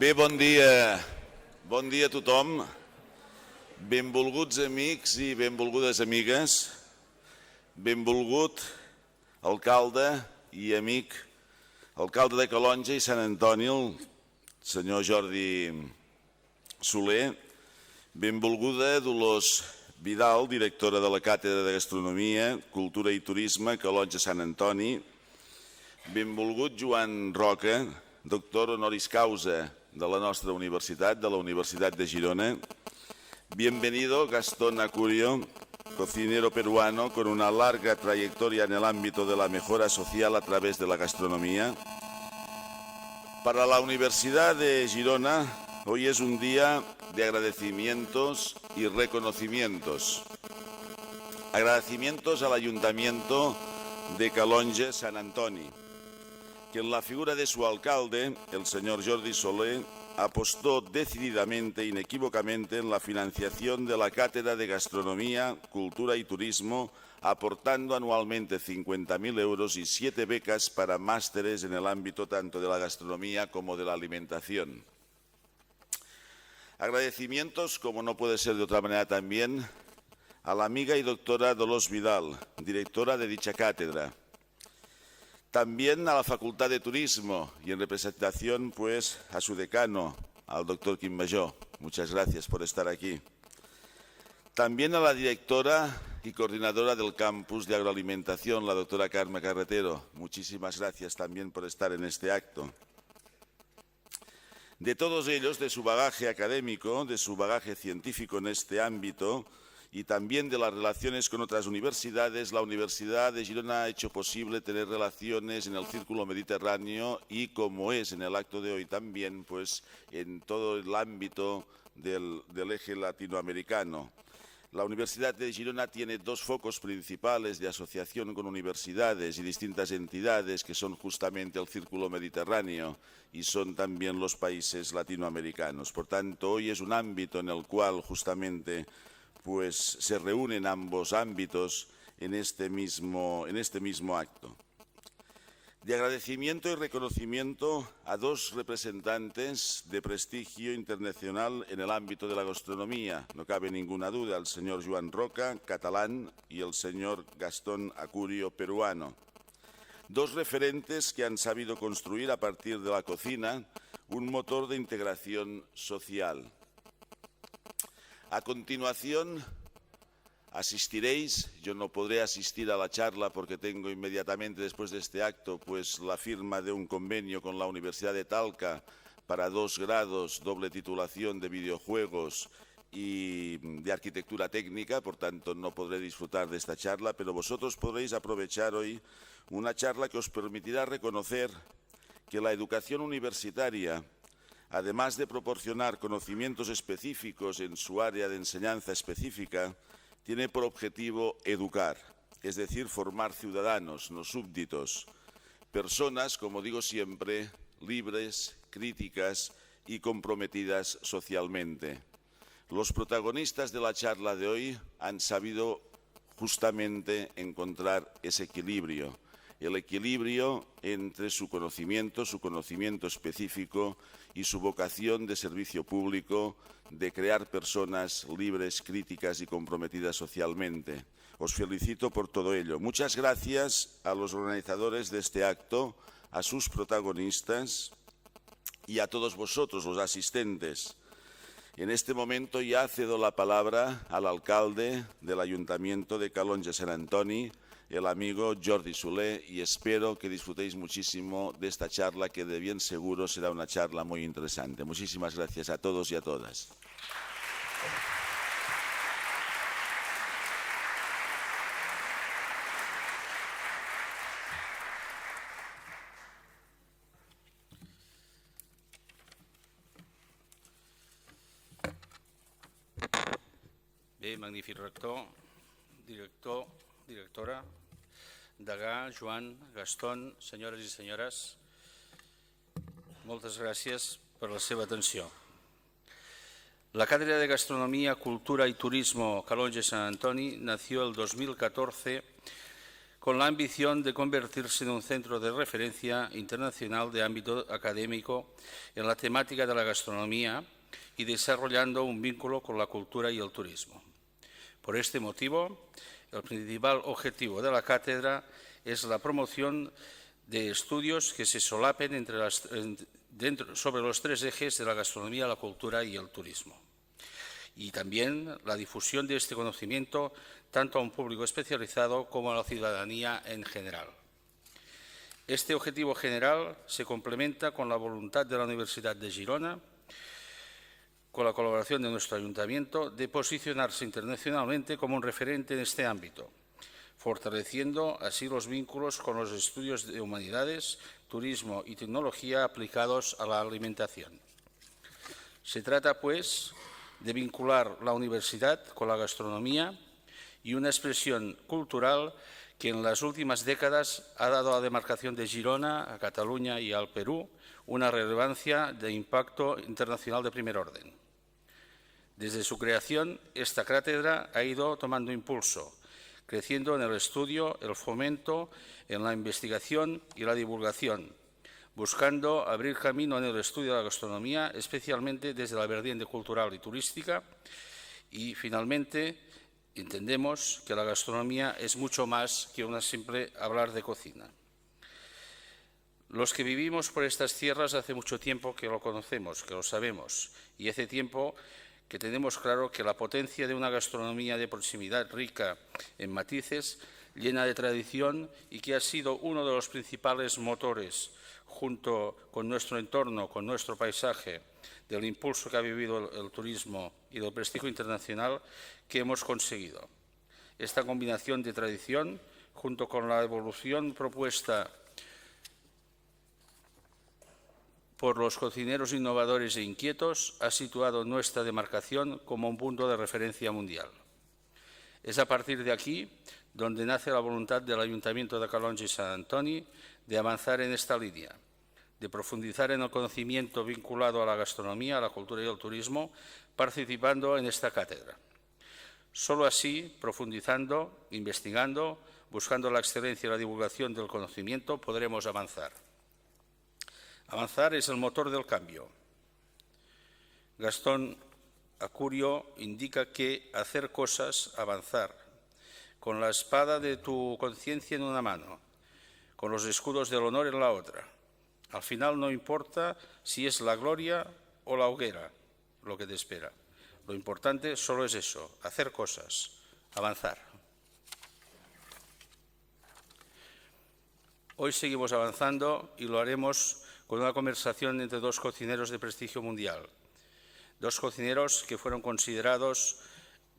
Bé, bon dia a tothom. Benvolguts amics i benvolgudes amigues. Benvolgut alcalde i amic, alcalde de Calonge i Sant Antoni, el senyor Jordi Soler. Benvolguda Dolors Vidal, directora de la Càtedra de Gastronomia, Cultura i Turisme, Calonge Sant Antoni. Benvolgut Joan Roca, doctor honoris causa de la nostra universitat, de la Universitat de Girona. Bienvenido Gastón Acurio, cocinero peruano con una larga trayectoria en el ámbito de la mejora social a través de la gastronomía. Para la Universidad de Girona, hoy es un día de agradecimientos y reconocimientos. Agradecimientos al Ayuntamiento de Calonge Sant Antoni, que en la figura de su alcalde, el señor Jordi Soler, apostó decididamente e inequívocamente en la financiación de la Cátedra de Gastronomía, Cultura y Turismo, aportando anualmente 50.000 euros y 7 becas para másteres en el ámbito tanto de la gastronomía como de la alimentación. Agradecimientos, como no puede ser de otra manera también, a la amiga y doctora Dolors Vidal, directora de dicha cátedra. También a la Facultad de Turismo y en representación pues a su decano, al doctor Quim Majó. Muchas gracias por estar aquí. También a la directora y coordinadora del campus de agroalimentación, la doctora Carme Carretero. Muchísimas gracias también por estar en este acto. De todos ellos, de su bagaje académico, de su bagaje científico en este ámbito, y también de las relaciones con otras universidades, la Universidad de Girona ha hecho posible tener relaciones en el Círculo Mediterráneo y, como es en el acto de hoy también, pues en todo el ámbito del eje latinoamericano. La Universidad de Girona tiene dos focos principales de asociación con universidades y distintas entidades que son justamente el Círculo Mediterráneo y son también los países latinoamericanos. Por tanto, hoy es un ámbito en el cual justamente pues se reúnen ambos ámbitos en este mismo acto. De agradecimiento y reconocimiento a dos representantes de prestigio internacional en el ámbito de la gastronomía, no cabe ninguna duda, el señor Joan Roca, catalán, y el señor Gastón Acurio, peruano. Dos referentes que han sabido construir a partir de la cocina un motor de integración social. A continuación, asistiréis, yo no podré asistir a la charla porque tengo inmediatamente después de este acto pues la firma de un convenio con la Universidad de Talca para 2 grados, doble titulación de videojuegos y de arquitectura técnica, por tanto no podré disfrutar de esta charla, pero vosotros podréis aprovechar hoy una charla que os permitirá reconocer que la educación universitaria, además de proporcionar conocimientos específicos en su área de enseñanza específica, tiene por objetivo educar, es decir, formar ciudadanos, no súbditos, personas, como digo siempre, libres, críticas y comprometidas socialmente. Los protagonistas de la charla de hoy han sabido justamente encontrar ese equilibrio, el equilibrio entre su conocimiento específico y su vocación de servicio público, de crear personas libres, críticas y comprometidas socialmente. Os felicito por todo ello. Muchas gracias a los organizadores de este acto, a sus protagonistas y a todos vosotros, los asistentes. En este momento ya cedo la palabra al alcalde del Ayuntamiento de Calonge Sant Antoni, el amigo Jordi Soler, y espero que disfrutéis muchísimo de esta charla que de bien seguro será una charla muy interesante. Muchísimas gracias a todos y a todas. Bé, magnífic rector, directora, degà, Joan, Gastón, senyores i senyores, moltes gràcies per la seva atenció. La Cátedra de Gastronomía, Cultura y Turismo Calonge Sant Antoni nació el 2014 con la ambición de convertirse en un centro de referencia internacional de ámbito académico en la temática de la gastronomía y desarrollando un vínculo con la cultura y el turismo. Por este motivo, el principal objetivo de la cátedra es la promoción de estudios que se solapen sobre los tres ejes de la gastronomía, la cultura y el turismo. Y también la difusión de este conocimiento tanto a un público especializado como a la ciudadanía en general. Este objetivo general se complementa con la voluntad de la Universidad de Girona, con la colaboración de nuestro ayuntamiento, de posicionarse internacionalmente como un referente en este ámbito, fortaleciendo así los vínculos con los estudios de humanidades, turismo y tecnología aplicados a la alimentación. Se trata, pues, de vincular la universidad con la gastronomía y una expresión cultural que en las últimas décadas ha dado a la demarcación de Girona, a Cataluña y al Perú una relevancia de impacto internacional de primer orden. Desde su creación, esta cátedra ha ido tomando impulso, creciendo en el estudio, el fomento, en la investigación y la divulgación, buscando abrir camino en el estudio de la gastronomía, especialmente desde la vertiente cultural y turística. Y, finalmente, entendemos que la gastronomía es mucho más que una simple hablar de cocina. Los que vivimos por estas tierras hace mucho tiempo que lo conocemos, que lo sabemos, y hace tiempo que tenemos claro que la potencia de una gastronomía de proximidad rica en matices, llena de tradición y que ha sido uno de los principales motores, junto con nuestro entorno, con nuestro paisaje, del impulso que ha vivido el turismo y del prestigio internacional que hemos conseguido. Esta combinación de tradición, junto con la evolución propuesta por los cocineros innovadores e inquietos, ha situado nuestra demarcación como un punto de referencia mundial. Es a partir de aquí donde nace la voluntad del Ayuntamiento de Calonge y Sant Antoni de avanzar en esta línea, de profundizar en el conocimiento vinculado a la gastronomía, a la cultura y al turismo, participando en esta cátedra. Solo así, profundizando, investigando, buscando la excelencia y la divulgación del conocimiento, podremos avanzar. Avanzar es el motor del cambio. Gastón Acurio indica que hacer cosas, avanzar, con la espada de tu conciencia en una mano, con los escudos del honor en la otra. Al final no importa si es la gloria o la hoguera lo que te espera. Lo importante solo es eso, hacer cosas, avanzar. Hoy seguimos avanzando y lo haremos con una conversación entre dos cocineros de prestigio mundial. Dos cocineros que fueron considerados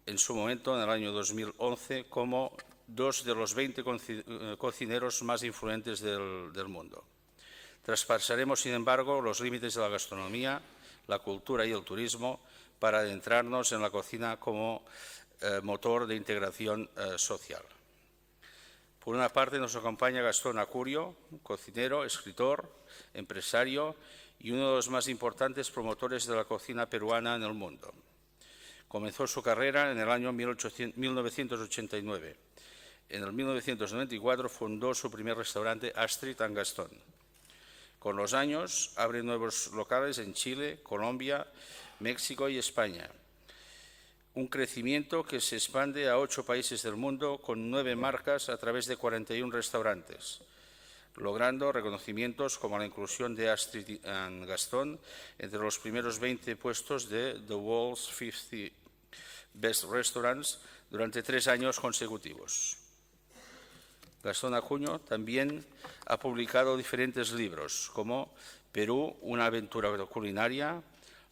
en su momento, en el año 2011, como dos de los 20 cocineros más influyentes del mundo. Traspasaremos, sin embargo, los límites de la gastronomía, la cultura y el turismo para adentrarnos en la cocina como motor de integración social. Por una parte nos acompaña Gastón Acurio, cocinero, escritor, empresario y uno de los más importantes promotores de la cocina peruana en el mundo. Comenzó su carrera en el año 1989. En el 1994 fundó su primer restaurante, Astrid and Gastón. Con los años abre nuevos locales en Chile, Colombia, México y España. Un crecimiento que se expande a 8 países del mundo con 9 marcas a través de 41 restaurantes, logrando reconocimientos como la inclusión de Astrid and Gastón entre los primeros 20 puestos de The World's 50 Best Restaurants durante 3 años consecutivos. Gastón Acurio también ha publicado diferentes libros como Perú, una aventura culinaria,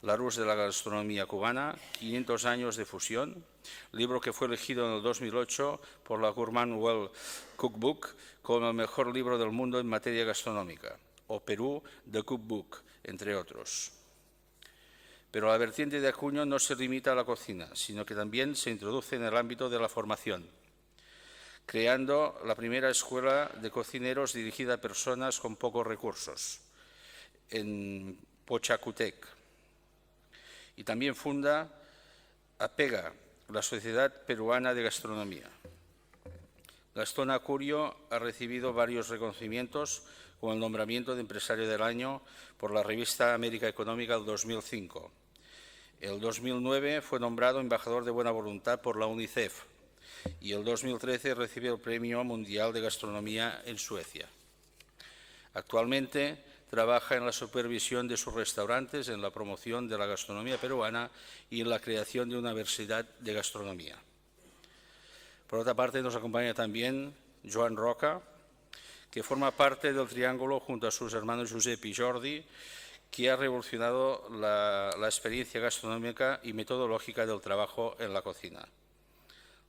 La luz de la gastronomía cubana, 500 años de fusión, libro que fue elegido en el 2008 por la Gourmand World Cookbook como el mejor libro del mundo en materia gastronómica, o Perú, The Cookbook, entre otros. Pero la vertiente de Acurio no se limita a la cocina, sino que también se introduce en el ámbito de la formación, creando la primera escuela de cocineros dirigida a personas con pocos recursos, en Pochacutec. Y también funda APEGA, la Sociedad Peruana de Gastronomía. Gastón Acurio ha recibido varios reconocimientos, como el nombramiento de Empresario del Año por la revista América Económica del 2005. El 2009 fue nombrado Embajador de Buena Voluntad por la UNICEF y el 2013 recibió el Premio Mundial de Gastronomía en Suecia. Actualmente trabaja en la supervisión de sus restaurantes, en la promoción de la gastronomía peruana y en la creación de una universidad de gastronomía. Por otra parte, nos acompaña también Joan Roca, que forma parte del triángulo junto a sus hermanos Josep y Jordi, que ha revolucionado la experiencia gastronómica y metodológica del trabajo en la cocina.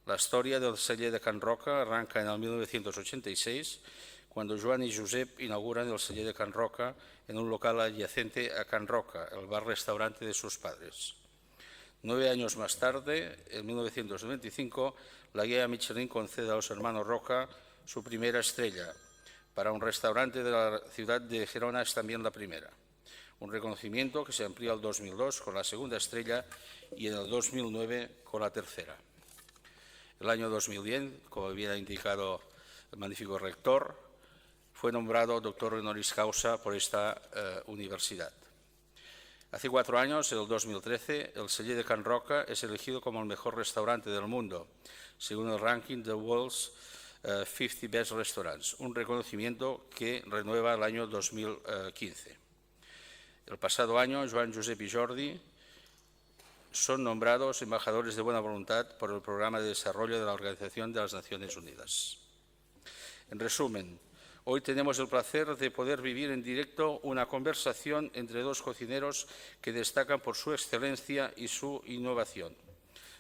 La historia del celler de Can Roca arranca en el 1986, cuando Joan y Josep inauguran el celler de Can Roca en un local adyacente a Can Roca, el bar-restaurante de sus padres. 9 años más tarde, en 1995, la guía Michelin concede a los hermanos Roca su primera estrella. Para un restaurante de la ciudad de Gerona es también la primera. Un reconocimiento que se amplió al 2002 con la segunda estrella y en el 2009 con la tercera. El año 2010, como bien ha indicado el magnífico rector, fue nombrado doctor honoris causa por esta universidad. Hace 4 años, en el 2013, el celler de Can Roca es elegido como el mejor restaurante del mundo, según el ranking de World's 50 Best Restaurants, un reconocimiento que renueva el año 2015. El pasado año, Joan, Josep y Jordi son nombrados embajadores de buena voluntad por el Programa de Desarrollo de la Organización de las Naciones Unidas. En resumen, hoy tenemos el placer de poder vivir en directo una conversación entre dos cocineros que destacan por su excelencia y su innovación,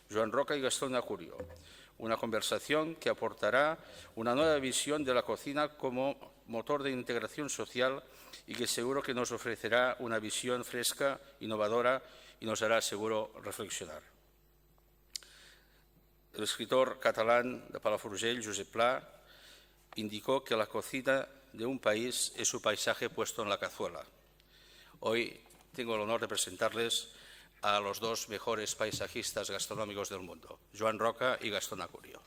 Joan Roca y Gastón Acurio. Una conversación que aportará una nueva visión de la cocina como motor de integración social y que seguro que nos ofrecerá una visión fresca, innovadora y nos hará seguro reflexionar. El escritor catalán de Palafrugell, Josep Pla, indicó que la cocina de un país es su paisaje puesto en la cazuela. Hoy tengo el honor de presentarles a los dos mejores paisajistas gastronómicos del mundo, Joan Roca y Gastón Acurio.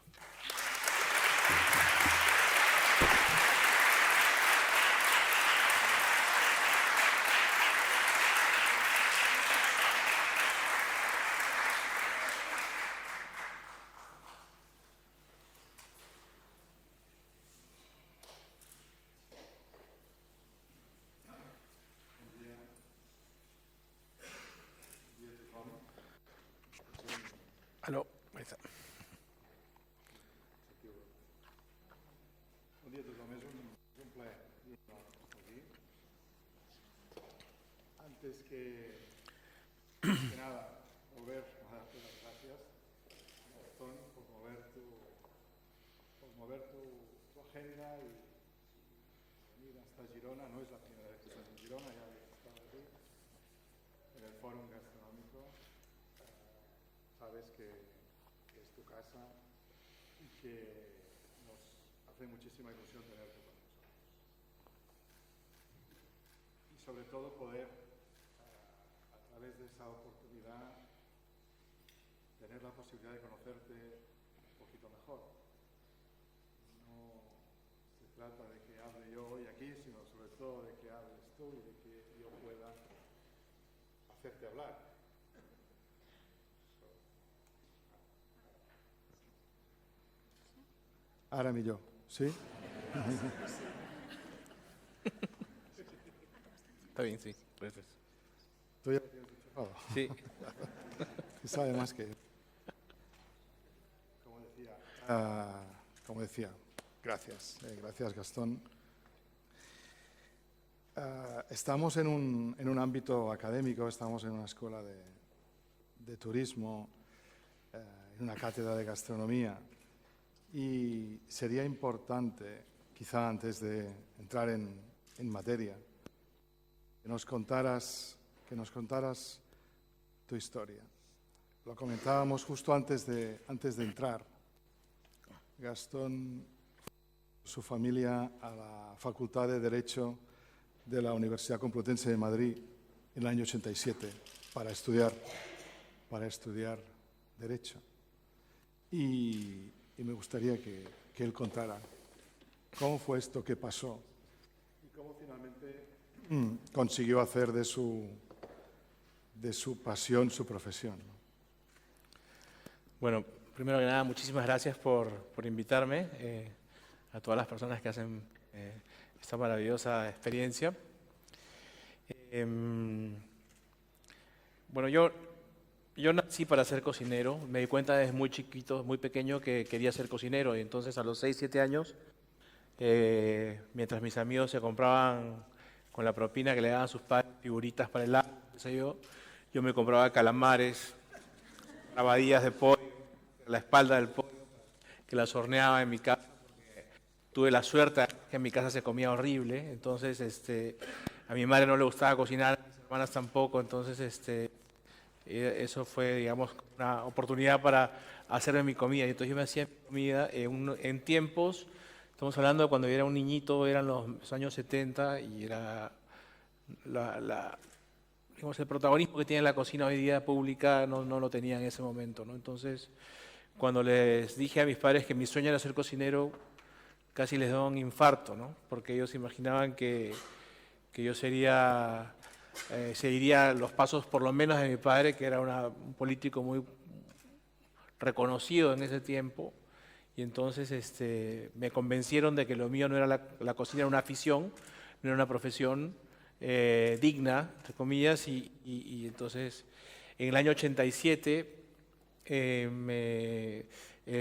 Aló, ahí está. Bon dia a tothom, és un plaer estar aquí. Antes que nada, volver a darte las gracias, Gastón, por mover tu agenda y venir hasta Girona. No es la primera vez que estás en Girona, ya habéis estado aquí, en el Fórum Gastronómico. Sabes que es tu casa y que nos hace muchísima ilusión tenerte con nosotros. Y sobre todo poder, a través de esa oportunidad, tener la posibilidad de conocerte un poquito mejor. No se trata de que hable yo hoy aquí, sino sobre todo de que hables tú y de que yo pueda hacerte hablar. Ahora millor, sí? Está bien, sí, gracias. ¿Tú ya lo tienes enchufado? Sí. Y sabe más que yo. Como decía, gracias. Gracias, Gastón. Estamos en un ámbito académico, estamos en una escuela de turismo, en una cátedra de gastronomía. Y sería importante, quizá antes de entrar en materia, que nos contaras tu historia. Lo comentábamos justo antes de entrar. Gastón, su familia, a la Facultad de Derecho de la Universidad Complutense de Madrid en el año 87 para estudiar Derecho. Y me gustaría que que él contara cómo fue esto que pasó y cómo finalmente consiguió hacer de su pasión su profesión. Bueno, primero que nada, muchísimas gracias por invitarme, a todas las personas que hacen esta maravillosa experiencia. Bueno, yo nací para ser cocinero. Me di cuenta desde muy chiquito, muy pequeño, que quería ser cocinero. Y entonces a los 6, 7 años, mientras mis amigos se compraban con la propina que le daban sus padres figuritas para el agua, yo me compraba calamares, rabadillas de pollo, la espalda del pollo, que las horneaba en mi casa. Tuve la suerte que en mi casa se comía horrible, entonces a mi madre no le gustaba cocinar, a mis hermanas tampoco, entonces eso fue, digamos, una oportunidad para hacerme mi comida. Y entonces yo me hacía mi comida en tiempos, estamos hablando de cuando yo era un niñito, eran los años 70 y era digamos, el protagonismo que tiene la cocina hoy día pública no lo tenía en ese momento, ¿no? Entonces, cuando les dije a mis padres que mi sueño era ser cocinero, casi les dio un infarto, ¿no? Porque ellos imaginaban que yo seguiría los pasos por lo menos de mi padre, que era un político muy reconocido en ese tiempo, y entonces me convencieron de que lo mío no era la cocina, era una afición, no era una profesión digna, entre comillas, y entonces en el año 87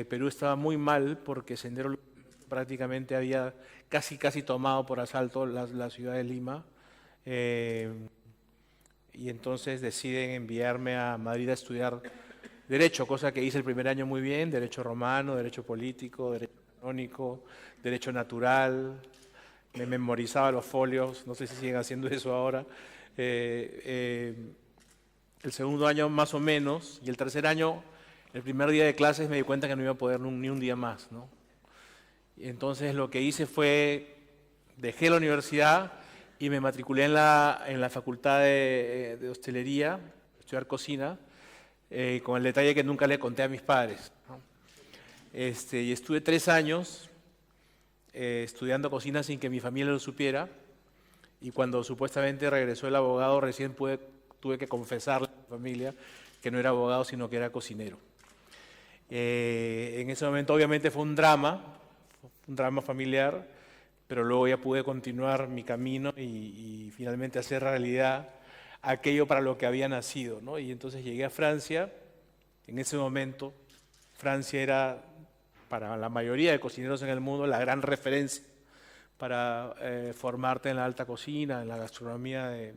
Perú estaba muy mal porque Sendero Luminoso prácticamente había casi tomado por asalto la ciudad de Lima, y entonces deciden enviarme a Madrid a estudiar Derecho, cosa que hice el primer año muy bien, Derecho Romano, Derecho Político, Derecho Canónico, Derecho Natural, me memorizaba los folios, no sé si siguen haciendo eso ahora. El segundo año más o menos, y el tercer año, el primer día de clases me di cuenta que no iba a poder ni un día más, ¿no? Y entonces lo que hice fue, dejé la universidad y me matriculé en la facultad de hostelería, estudiar cocina, con el detalle que nunca le conté a mis padres, ¿no? Y estuve 3 años estudiando cocina sin que mi familia lo supiera, y cuando supuestamente regresó el abogado recién tuve que confesarle a mi familia que no era abogado sino que era cocinero. En ese momento obviamente fue un drama familiar, pero luego ya pude continuar mi camino y finalmente hacer realidad aquello para lo que había nacido, ¿no? Y entonces llegué a Francia. En ese momento Francia era, para la mayoría de cocineros en el mundo, la gran referencia para formarte en la alta cocina, en la gastronomía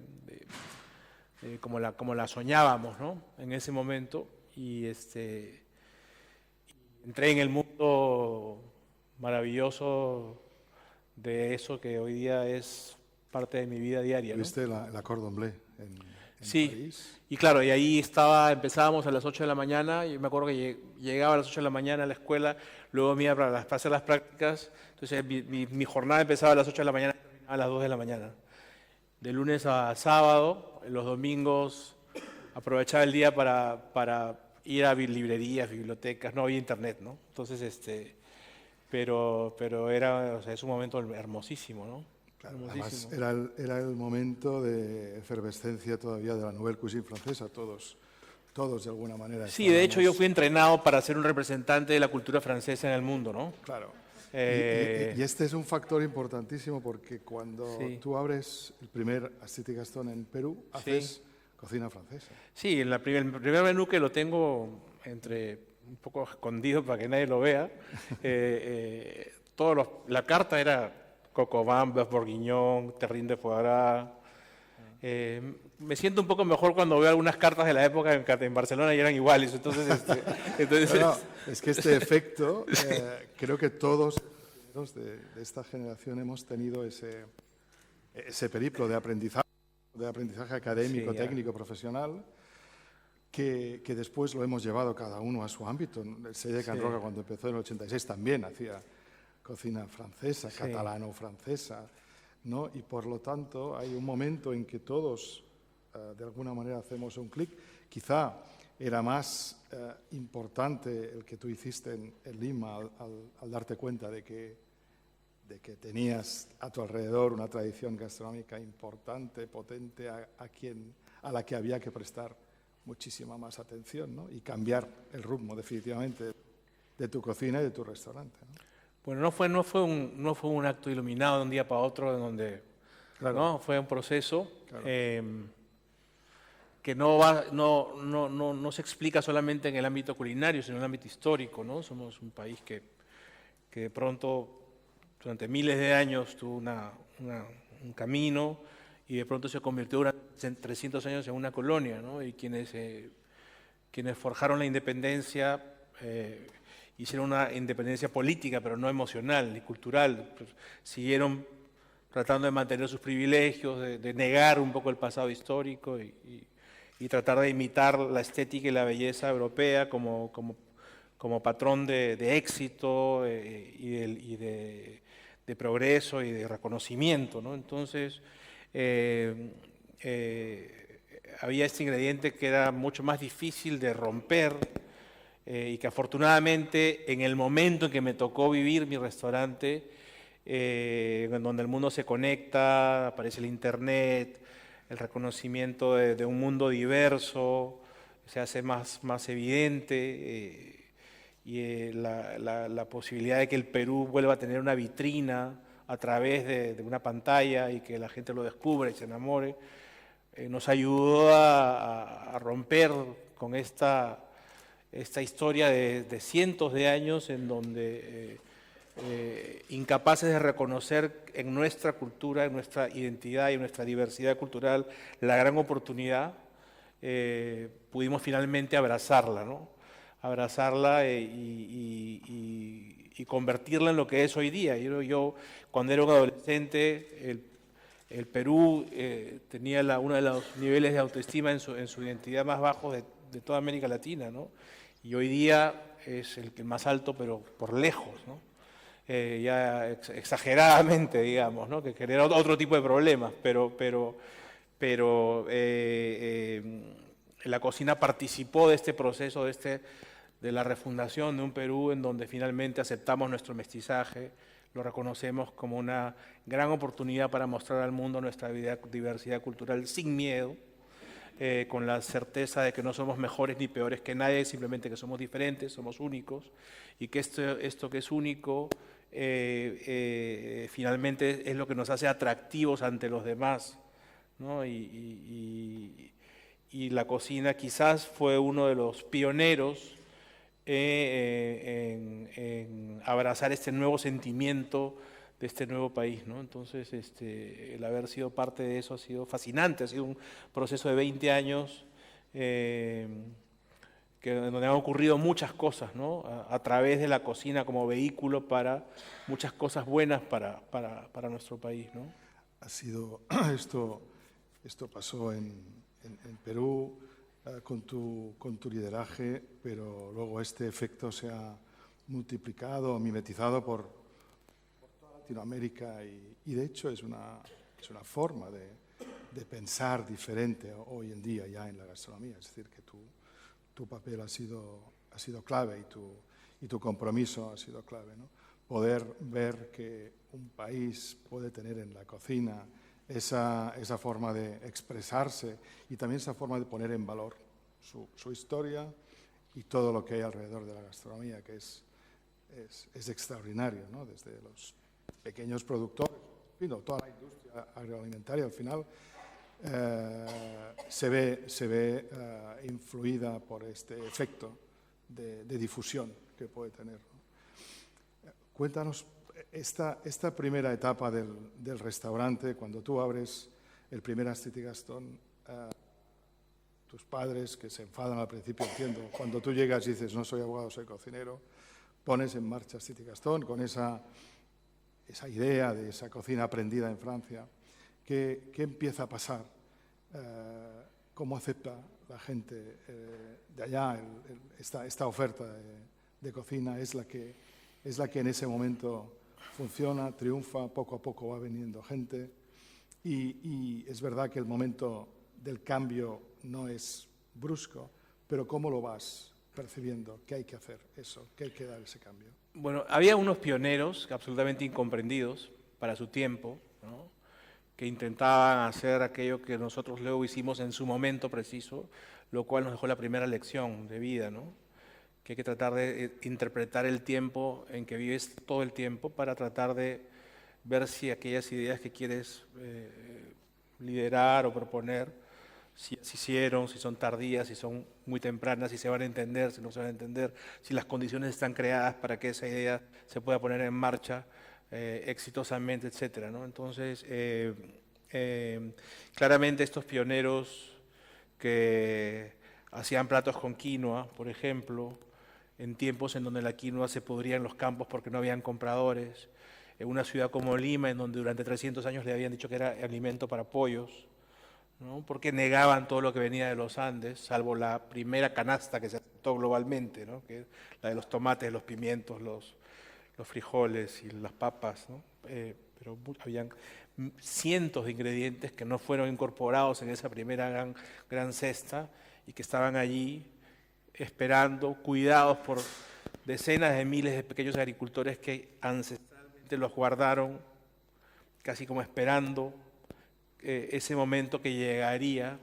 como la soñábamos, ¿no? En ese momento. Y entré en el mundo maravilloso de eso que hoy día es parte de mi vida diaria, ¿no? ¿Viste la Cordon Bleu en Sí, París? y claro, y ahí empezábamos a las 8 de la mañana, y me acuerdo que llegaba a las 8 de la mañana a la escuela, luego me iba para hacer las prácticas, entonces mi jornada empezaba a las 8 de la mañana y terminaba a las 2 de la mañana. De lunes a sábado, los domingos aprovechaba el día para ir a librerías, bibliotecas, no había internet, ¿no? Entonces, pero era, o sea, es un momento hermosísimo, ¿no? Claro, además era el momento de efervescencia todavía de la Nouvelle Cuisine francesa, todos de alguna manera. Sí, de hecho yo fui entrenado para ser un representante de la cultura francesa en el mundo, ¿no? Claro. Y este es un factor importantísimo porque cuando tú abres el primer Assiette Gaston en Perú, haces cocina francesa. Sí, el primer menú que lo tengo un poco escondido para que nadie lo vea, la carta era coq au vin, bœuf bourguignon, terrine de foie gras. Me siento un poco mejor cuando veo algunas cartas de la época en Barcelona y eran iguales. Entonces, es que este efecto, creo que todos de esta generación hemos tenido ese periplo de aprendizaje académico, técnico, profesional, que después lo hemos llevado cada uno a su ámbito. El Selle Can Roca, cuando empezó en el 86, también hacía cocina francesa, catalano-francesa, ¿no? Y por lo tanto hay un momento en que todos de alguna manera hacemos un clic. Quizá era más importante el que tú hiciste en Lima al darte cuenta de que tenías a tu alrededor una tradición gastronómica importante, potente, a la que había que prestar muchísima más atención, ¿no? Y cambiar el rumbo definitivamente de tu cocina y de tu restaurante, ¿no? Bueno, no fue un acto iluminado de un día para otro, en donde, Claro. ¿no? Fue un proceso Claro. Que no se explica solamente en el ámbito culinario, sino en el ámbito histórico, ¿no? Somos un país que de pronto durante miles de años tuvo un camino y de pronto se convirtió durante 300 años en una colonia, ¿no? Y quienes forjaron la independencia hicieron una independencia política, pero no emocional ni cultural. Pues, siguieron tratando de mantener sus privilegios, de negar un poco el pasado histórico y tratar de imitar la estética y la belleza europea como patrón de éxito y de progreso y de reconocimiento, ¿no? Entonces, había este ingrediente que era mucho más difícil de romper y que afortunadamente en el momento en que me tocó vivir mi restaurante, en donde el mundo se conecta, aparece el internet, el reconocimiento de un mundo diverso se hace más evidente, y la posibilidad de que el Perú vuelva a tener una vitrina a través de una pantalla y que la gente lo descubra y se enamore, nos ayudó a romper con esta historia de cientos de años en donde incapaces de reconocer en nuestra cultura, en nuestra identidad y en nuestra diversidad cultural la gran oportunidad, pudimos finalmente abrazarla, ¿no? Abrazarla y convertirla en lo que es hoy día. Yo cuando era un adolescente, el Perú tenía uno de los niveles de autoestima en su identidad más bajos de toda América Latina, ¿no? Y hoy día es el más alto, pero por lejos, ¿no? Ya exageradamente, digamos, ¿no? Que genera otro tipo de problemas, pero la cocina participó de este proceso, de la refundación de un Perú en donde finalmente aceptamos nuestro mestizaje, lo reconocemos como una gran oportunidad para mostrar al mundo nuestra diversidad cultural sin miedo, con la certeza de que no somos mejores ni peores que nadie, simplemente que somos diferentes, somos únicos, y que esto que es único finalmente es lo que nos hace atractivos ante los demás, ¿no? Y la cocina quizás fue uno de los pioneros en abrazar este nuevo sentimiento de este nuevo país, ¿no? Entonces, el haber sido parte de eso ha sido fascinante, ha sido un proceso de 20 años en donde han ocurrido muchas cosas, ¿no? A través de la cocina como vehículo para muchas cosas buenas para nuestro país, ¿no? Ha sido esto pasó en Perú con tu lideraje, pero luego este efecto se ha multiplicado, mimetizado por toda Latinoamérica y de hecho es una forma de pensar diferente hoy en día ya en la gastronomía. Es decir, que tu papel ha sido clave y tu compromiso ha sido clave, ¿no? Poder ver que un país puede tener en la cocina esa forma de expresarse y también esa forma de poner en valor su historia y todo lo que hay alrededor de la gastronomía, que es extraordinario, ¿no? Desde los pequeños productores, toda la industria agroalimentaria al final se ve influida por este efecto de difusión que puede tener, ¿no? Cuéntanos esta primera etapa del restaurante, cuando tú abres el primer Astrid y Gastón, tus padres que se enfadan al principio, entiendo, cuando tú llegas y dices no soy abogado, soy cocinero, pones en marcha Astrid y Gastón con esa idea de esa cocina aprendida en Francia. ¿Qué empieza a pasar? ¿Cómo acepta la gente de allá esta oferta de cocina? ¿Es la que en ese momento funciona, triunfa, poco a poco va viniendo gente? Y es verdad que el momento del cambio no es brusco, pero ¿cómo lo vas percibiendo? ¿Qué hay que hacer eso? ¿Qué hay que dar ese cambio? Bueno, había unos pioneros absolutamente incomprendidos para su tiempo, ¿no?, que intentaban hacer aquello que nosotros luego hicimos en su momento preciso, lo cual nos dejó la primera lección de vida, ¿no?, que hay que tratar de interpretar el tiempo en que vives todo el tiempo para tratar de ver si aquellas ideas que quieres liderar o proponer, si se hicieron, si son tardías, si son muy tempranas, si se van a entender, si no se van a entender, si las condiciones están creadas para que esa idea se pueda poner en marcha exitosamente, etcétera, ¿no? Entonces, claramente estos pioneros que hacían platos con quinoa, por ejemplo, en tiempos en donde la quinoa se pudría en los campos porque no habían compradores, en una ciudad como Lima, en donde durante 300 años le habían dicho que era alimento para pollos, ¿no?, porque negaban todo lo que venía de los Andes, salvo la primera canasta que se aceptó globalmente, ¿no?, que es la de los tomates, los pimientos, los frijoles y las papas, ¿no? Pero habían cientos de ingredientes que no fueron incorporados en esa primera gran cesta y que estaban allí esperando, cuidados por decenas de miles de pequeños agricultores que ancestralmente los guardaron, casi como esperando ese momento que llegaría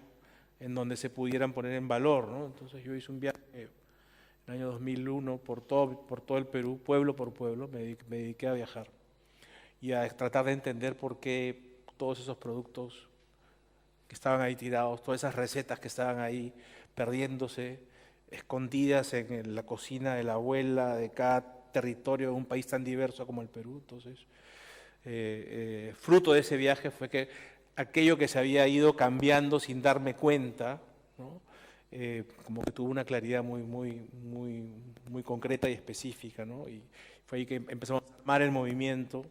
en donde se pudieran poner en valor, ¿no? Entonces yo hice un viaje en el año 2001 por todo el Perú, pueblo por pueblo, me dediqué a viajar y a tratar de entender por qué todos esos productos que estaban ahí tirados, todas esas recetas que estaban ahí perdiéndose, escondidas en la cocina de la abuela de cada territorio de un país tan diverso como el Perú. Entonces, fruto de ese viaje fue que aquello que se había ido cambiando sin darme cuenta, ¿no?, como que tuvo una claridad muy concreta y específica, ¿no? Y fue ahí que empezamos a armar el movimiento,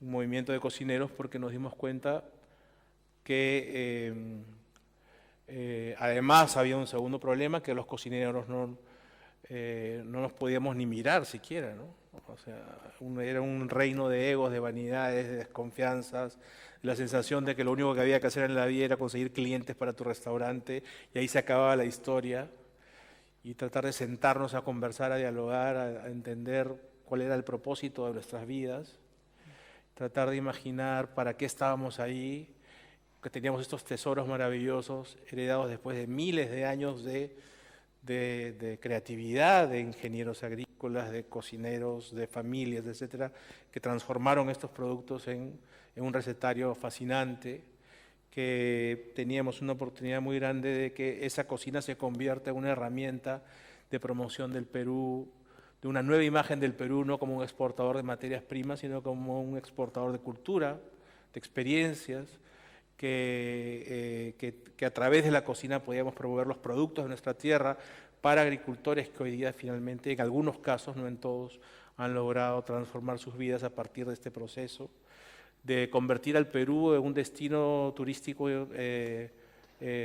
un movimiento de cocineros, porque nos dimos cuenta que además había un segundo problema, que los cocineros no nos podíamos ni mirar siquiera, ¿no? O sea, era un reino de egos, de vanidades, de desconfianzas, la sensación de que lo único que había que hacer en la vida era conseguir clientes para tu restaurante y ahí se acababa la historia, y tratar de sentarnos a conversar, a dialogar, a entender cuál era el propósito de nuestras vidas, tratar de imaginar para qué estábamos ahí, que teníamos estos tesoros maravillosos heredados después de miles de años de creatividad, de ingenieros agrícolas, de cocineros, de familias, etcétera, que transformaron estos productos en un recetario fascinante, que teníamos una oportunidad muy grande de que esa cocina se convierta en una herramienta de promoción del Perú, de una nueva imagen del Perú, no como un exportador de materias primas, sino como un exportador de cultura, de experiencias, que a través de la cocina podíamos promover los productos de nuestra tierra para agricultores que hoy día finalmente, en algunos casos, no en todos, han logrado transformar sus vidas a partir de este proceso, de convertir al Perú en un destino turístico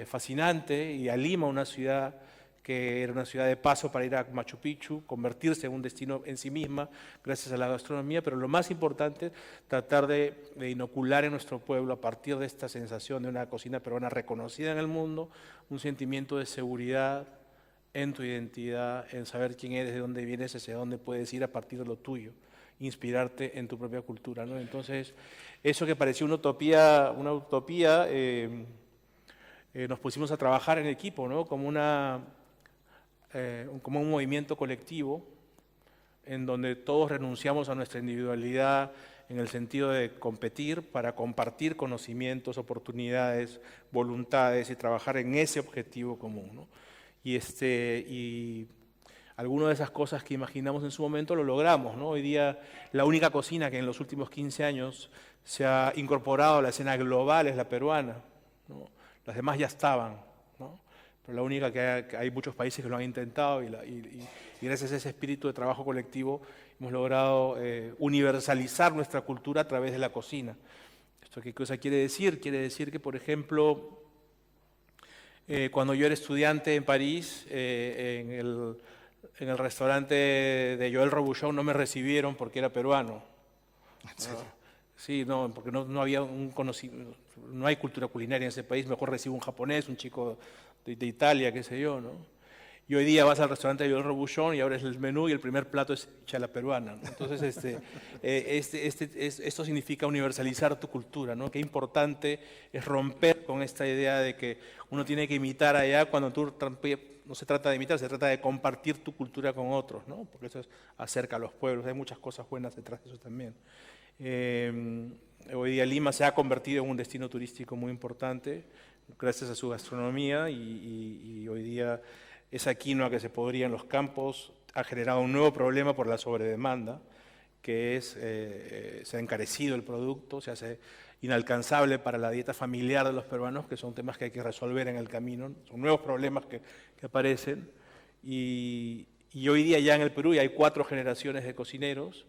fascinante, y a Lima, una ciudad que era una ciudad de paso para ir a Machu Picchu, convertirse en un destino en sí misma gracias a la gastronomía, pero lo más importante, tratar de inocular en nuestro pueblo, a partir de esta sensación de una cocina peruana reconocida en el mundo, un sentimiento de seguridad en tu identidad, en saber quién eres, de dónde vienes, hacia dónde puedes ir a partir de lo tuyo, inspirarte en tu propia cultura, ¿no? Entonces, eso que parecía una utopía, nos pusimos a trabajar en equipo, ¿no?, como un movimiento colectivo en donde todos renunciamos a nuestra individualidad en el sentido de competir para compartir conocimientos, oportunidades, voluntades y trabajar en ese objetivo común, ¿no? Y algunas de esas cosas que imaginamos en su momento lo logramos, ¿no? Hoy día la única cocina que en los últimos 15 años se ha incorporado a la escena global es la peruana, ¿no? Las demás ya estaban, ¿no? Pero la única que hay muchos países que lo han intentado, y gracias a ese espíritu de trabajo colectivo hemos logrado universalizar nuestra cultura a través de la cocina. ¿Esto qué cosa quiere decir? Quiere decir que, por ejemplo, cuando yo era estudiante en París, en el restaurante de Joël Robuchon no me recibieron porque era peruano. ¿En serio? Sí, no, porque no había no hay cultura culinaria en ese país, mejor recibo un japonés, un chico de Italia, qué sé yo, ¿no? Y hoy día vas al restaurante de Joel Robuchon y abres el menú y el primer plato es ceviche a la peruana, ¿no? Entonces, esto significa universalizar tu cultura, ¿no? Qué importante es romper con esta idea de que uno tiene que imitar allá cuando no se trata de imitar, se trata de compartir tu cultura con otros, ¿no? Porque eso acerca a los pueblos, hay muchas cosas buenas detrás de eso también. Hoy día Lima se ha convertido en un destino turístico muy importante gracias a su gastronomía y hoy día esa quinoa que se podría en los campos ha generado un nuevo problema por la sobredemanda, que es, se ha encarecido el producto, se hace inalcanzable para la dieta familiar de los peruanos, que son temas que hay que resolver en el camino, son nuevos problemas que aparecen. Y hoy día ya en el Perú ya hay 4 generaciones de cocineros.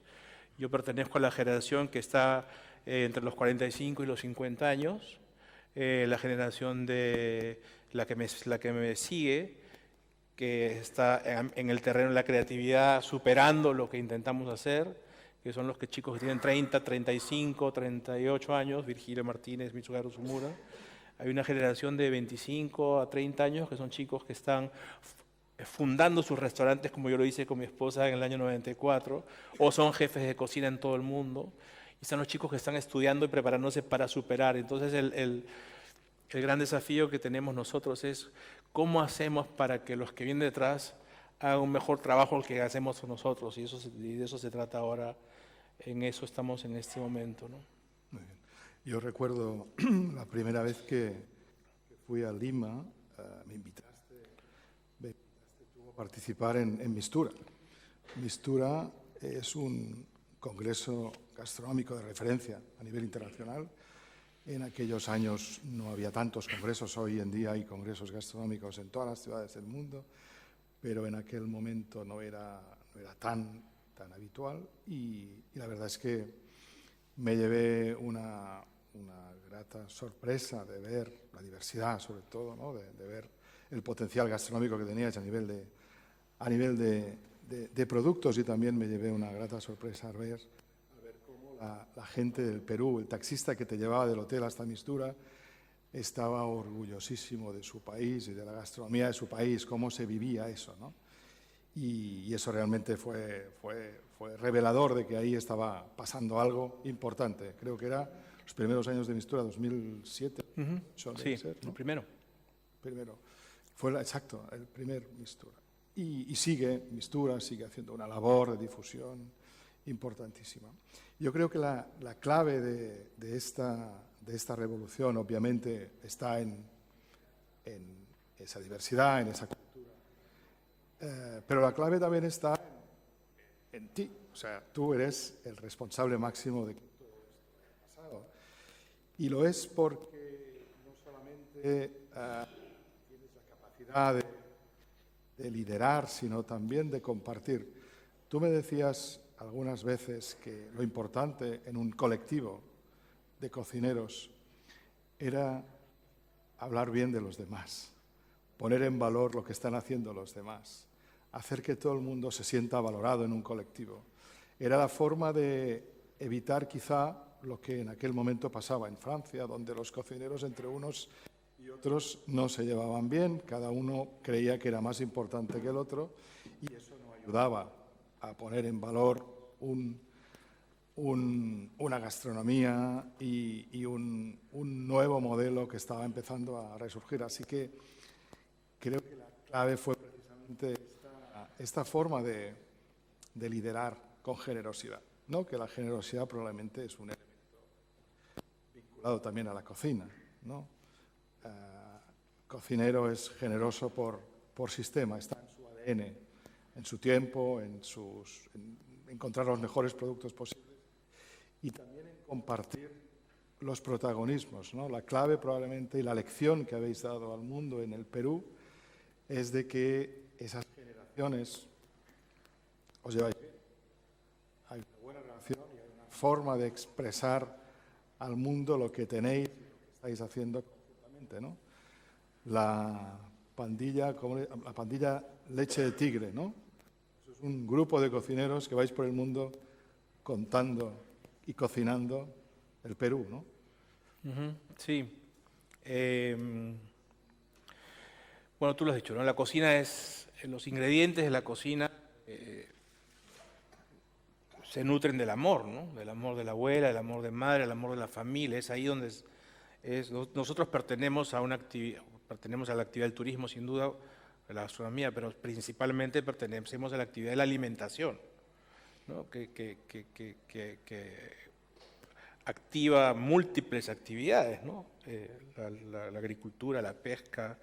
Yo pertenezco a la generación que está entre los 45 y los 50 años, la generación de la que me sigue, que está en el terreno de la creatividad superando lo que intentamos hacer, que son los chicos que tienen 30, 35, 38 años, Virgilio Martínez, Mitsuharu Sumura. Hay una generación de 25 a 30 años que son chicos que están fundando sus restaurantes, como yo lo hice con mi esposa en el año 94, o son jefes de cocina en todo el mundo. Y están los chicos que están estudiando y preparándose para superar. Entonces el gran desafío que tenemos nosotros es cómo hacemos para que los que vienen detrás hagan un mejor trabajo que hacemos nosotros. Y de eso se trata ahora, en eso estamos en este momento, ¿no? Muy bien. Yo recuerdo la primera vez que fui a Lima, me invitaste tú a participar en Mistura. Mistura es un congreso gastronómico de referencia a nivel internacional. En aquellos años no había tantos congresos, hoy en día hay congresos gastronómicos en todas las ciudades del mundo, pero en aquel momento no era tan habitual y la verdad es que me llevé una grata sorpresa de ver la diversidad, sobre todo, ¿no? de ver el potencial gastronómico que teníais a nivel de productos, y también me llevé una grata sorpresa a ver cómo la gente del Perú, el taxista que te llevaba del hotel hasta Mistura, estaba orgullosísimo de su país y de la gastronomía de su país, cómo se vivía eso, ¿no? Y eso realmente fue revelador de que ahí estaba pasando algo importante. Creo que era los primeros años de Mistura, 2007. Sí, ser, ¿no? El primero. Fue exacto, el primer Mistura. Y sigue Mistura, sigue haciendo una labor de difusión importantísima. Yo creo que la clave de esta revolución, obviamente, está en esa diversidad, en esa cultura. Pero la clave también está en ti. O sea, tú eres el responsable máximo de que todo esto haya pasado. Y lo es porque no solamente tienes la capacidad de liderar, sino también de compartir. Tú me decías algunas veces que lo importante en un colectivo de cocineros era hablar bien de los demás, poner en valor lo que están haciendo los demás, hacer que todo el mundo se sienta valorado en un colectivo. Era la forma de evitar quizá lo que en aquel momento pasaba en Francia, donde los cocineros entre unos y otros no se llevaban bien, cada uno creía que era más importante que el otro y eso no ayudaba a poner en valor una gastronomía y un nuevo modelo que estaba empezando a resurgir. Así que creo que la clave fue precisamente esta forma de liderar con generosidad, ¿no? Que la generosidad probablemente es un elemento vinculado también a la cocina, ¿no? Cocinero es generoso por sistema, está en su ADN, en su tiempo, en encontrar los mejores productos posibles y también en compartir los protagonismos, ¿no? La clave probablemente y la lección que habéis dado al mundo en el Perú es de que esas generaciones os lleváis bien. Hay una buena relación y hay una forma de expresar al mundo lo que tenéis y lo que estáis haciendo conjuntamente, ¿no? La pandilla Leche de Tigre, ¿no? Es un grupo de cocineros que vais por el mundo contando y cocinando el Perú, ¿no? Sí. Bueno, tú lo has dicho, ¿no? La cocina es los ingredientes de la cocina se nutren del amor, ¿no? Del amor de la abuela, del amor de madre, del amor de la familia. Es ahí donde nosotros pertenecemos a la actividad del turismo, sin duda, de la gastronomía, pero principalmente pertenecemos a la actividad de la alimentación, ¿no? que activa múltiples actividades, ¿no? La agricultura, la pesca,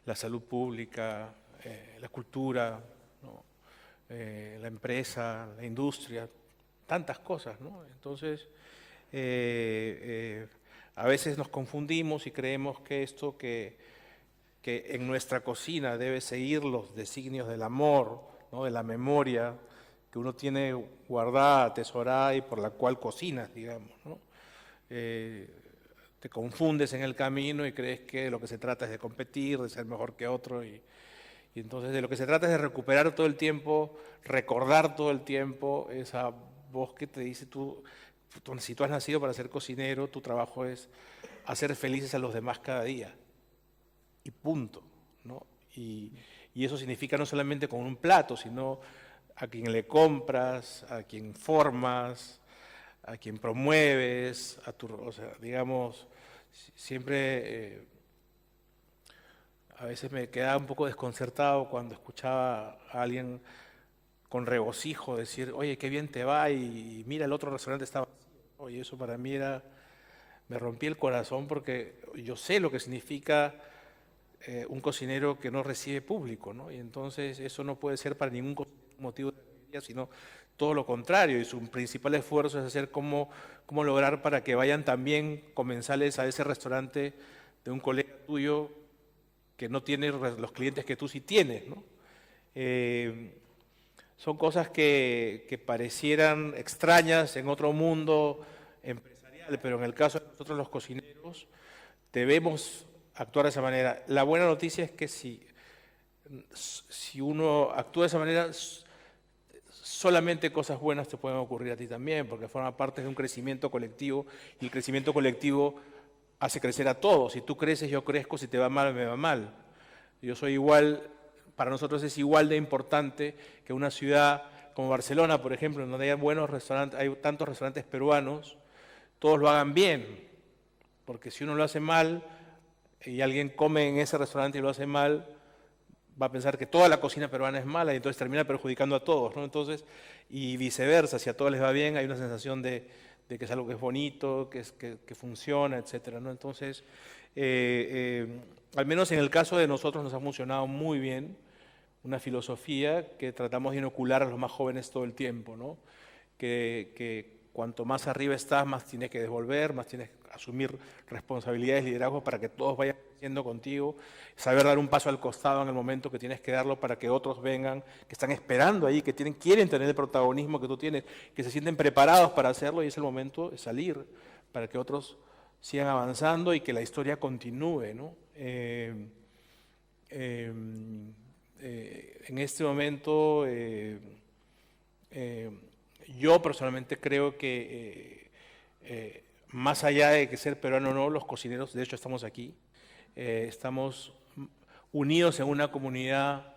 la salud pública, la cultura, ¿no? La empresa, la industria, tantas cosas, ¿no? Entonces, a veces nos confundimos y creemos que esto que en nuestra cocina debe seguir los designios del amor, ¿no? De la memoria que uno tiene guardada, atesorada y por la cual cocinas, digamos, ¿no? Te confundes en el camino y crees que de lo que se trata es de competir, de ser mejor que otro y entonces de lo que se trata es de recuperar todo el tiempo, recordar todo el tiempo esa voz que te dice si tú has nacido para ser cocinero, tu trabajo es hacer felices a los demás cada día y punto, ¿no? Y eso significa no solamente con un plato, sino a quien le compras, a quien formas, a quien promueves, o sea, digamos, siempre a veces me quedaba un poco desconcertado cuando escuchaba a alguien con regocijo decir, oye, qué bien te va y mira, el otro restaurante estaba vacío. Oye, eso para mí me rompía el corazón porque yo sé lo que significa un cocinero que no recibe público, ¿no? Y entonces eso no puede ser para ningún motivo de alegría, sino todo lo contrario, y su principal esfuerzo es hacer cómo lograr para que vayan también comensales a ese restaurante de un colega tuyo que no tiene los clientes que tú sí tienes, ¿no? Son cosas que parecieran extrañas en otro mundo empresarial, pero en el caso de nosotros los cocineros debemos actuar de esa manera. La buena noticia es que si uno actúa de esa manera, solamente cosas buenas te pueden ocurrir a ti también, porque forma parte de un crecimiento colectivo, y el crecimiento colectivo hace crecer a todos. Si tú creces, yo crezco, si te va mal, me va mal. Yo soy igual, para nosotros es igual de importante que una ciudad como Barcelona, por ejemplo, en donde hay buenos restaurantes, hay tantos restaurantes peruanos, todos lo hagan bien, porque si uno lo hace mal y alguien come en ese restaurante y lo hace mal, va a pensar que toda la cocina peruana es mala y entonces termina perjudicando a todos, ¿no? Entonces, y viceversa, si a todos les va bien, hay una sensación de que es algo que es bonito, que funciona, etcétera, ¿no? Entonces, al menos en el caso de nosotros nos ha funcionado muy bien una filosofía que tratamos de inocular a los más jóvenes todo el tiempo, ¿no? Que cuanto más arriba estás, más tienes que devolver, más tienes que asumir responsabilidades, liderazgo para que todos vayan creciendo contigo, saber dar un paso al costado en el momento que tienes que darlo para que otros vengan, que están esperando ahí, que quieren tener el protagonismo que tú tienes, que se sienten preparados para hacerlo y es el momento de salir para que otros sigan avanzando y que la historia continúe, ¿no? En este momento yo personalmente creo que más allá de que ser peruano o no, los cocineros, de hecho estamos aquí, estamos unidos en una comunidad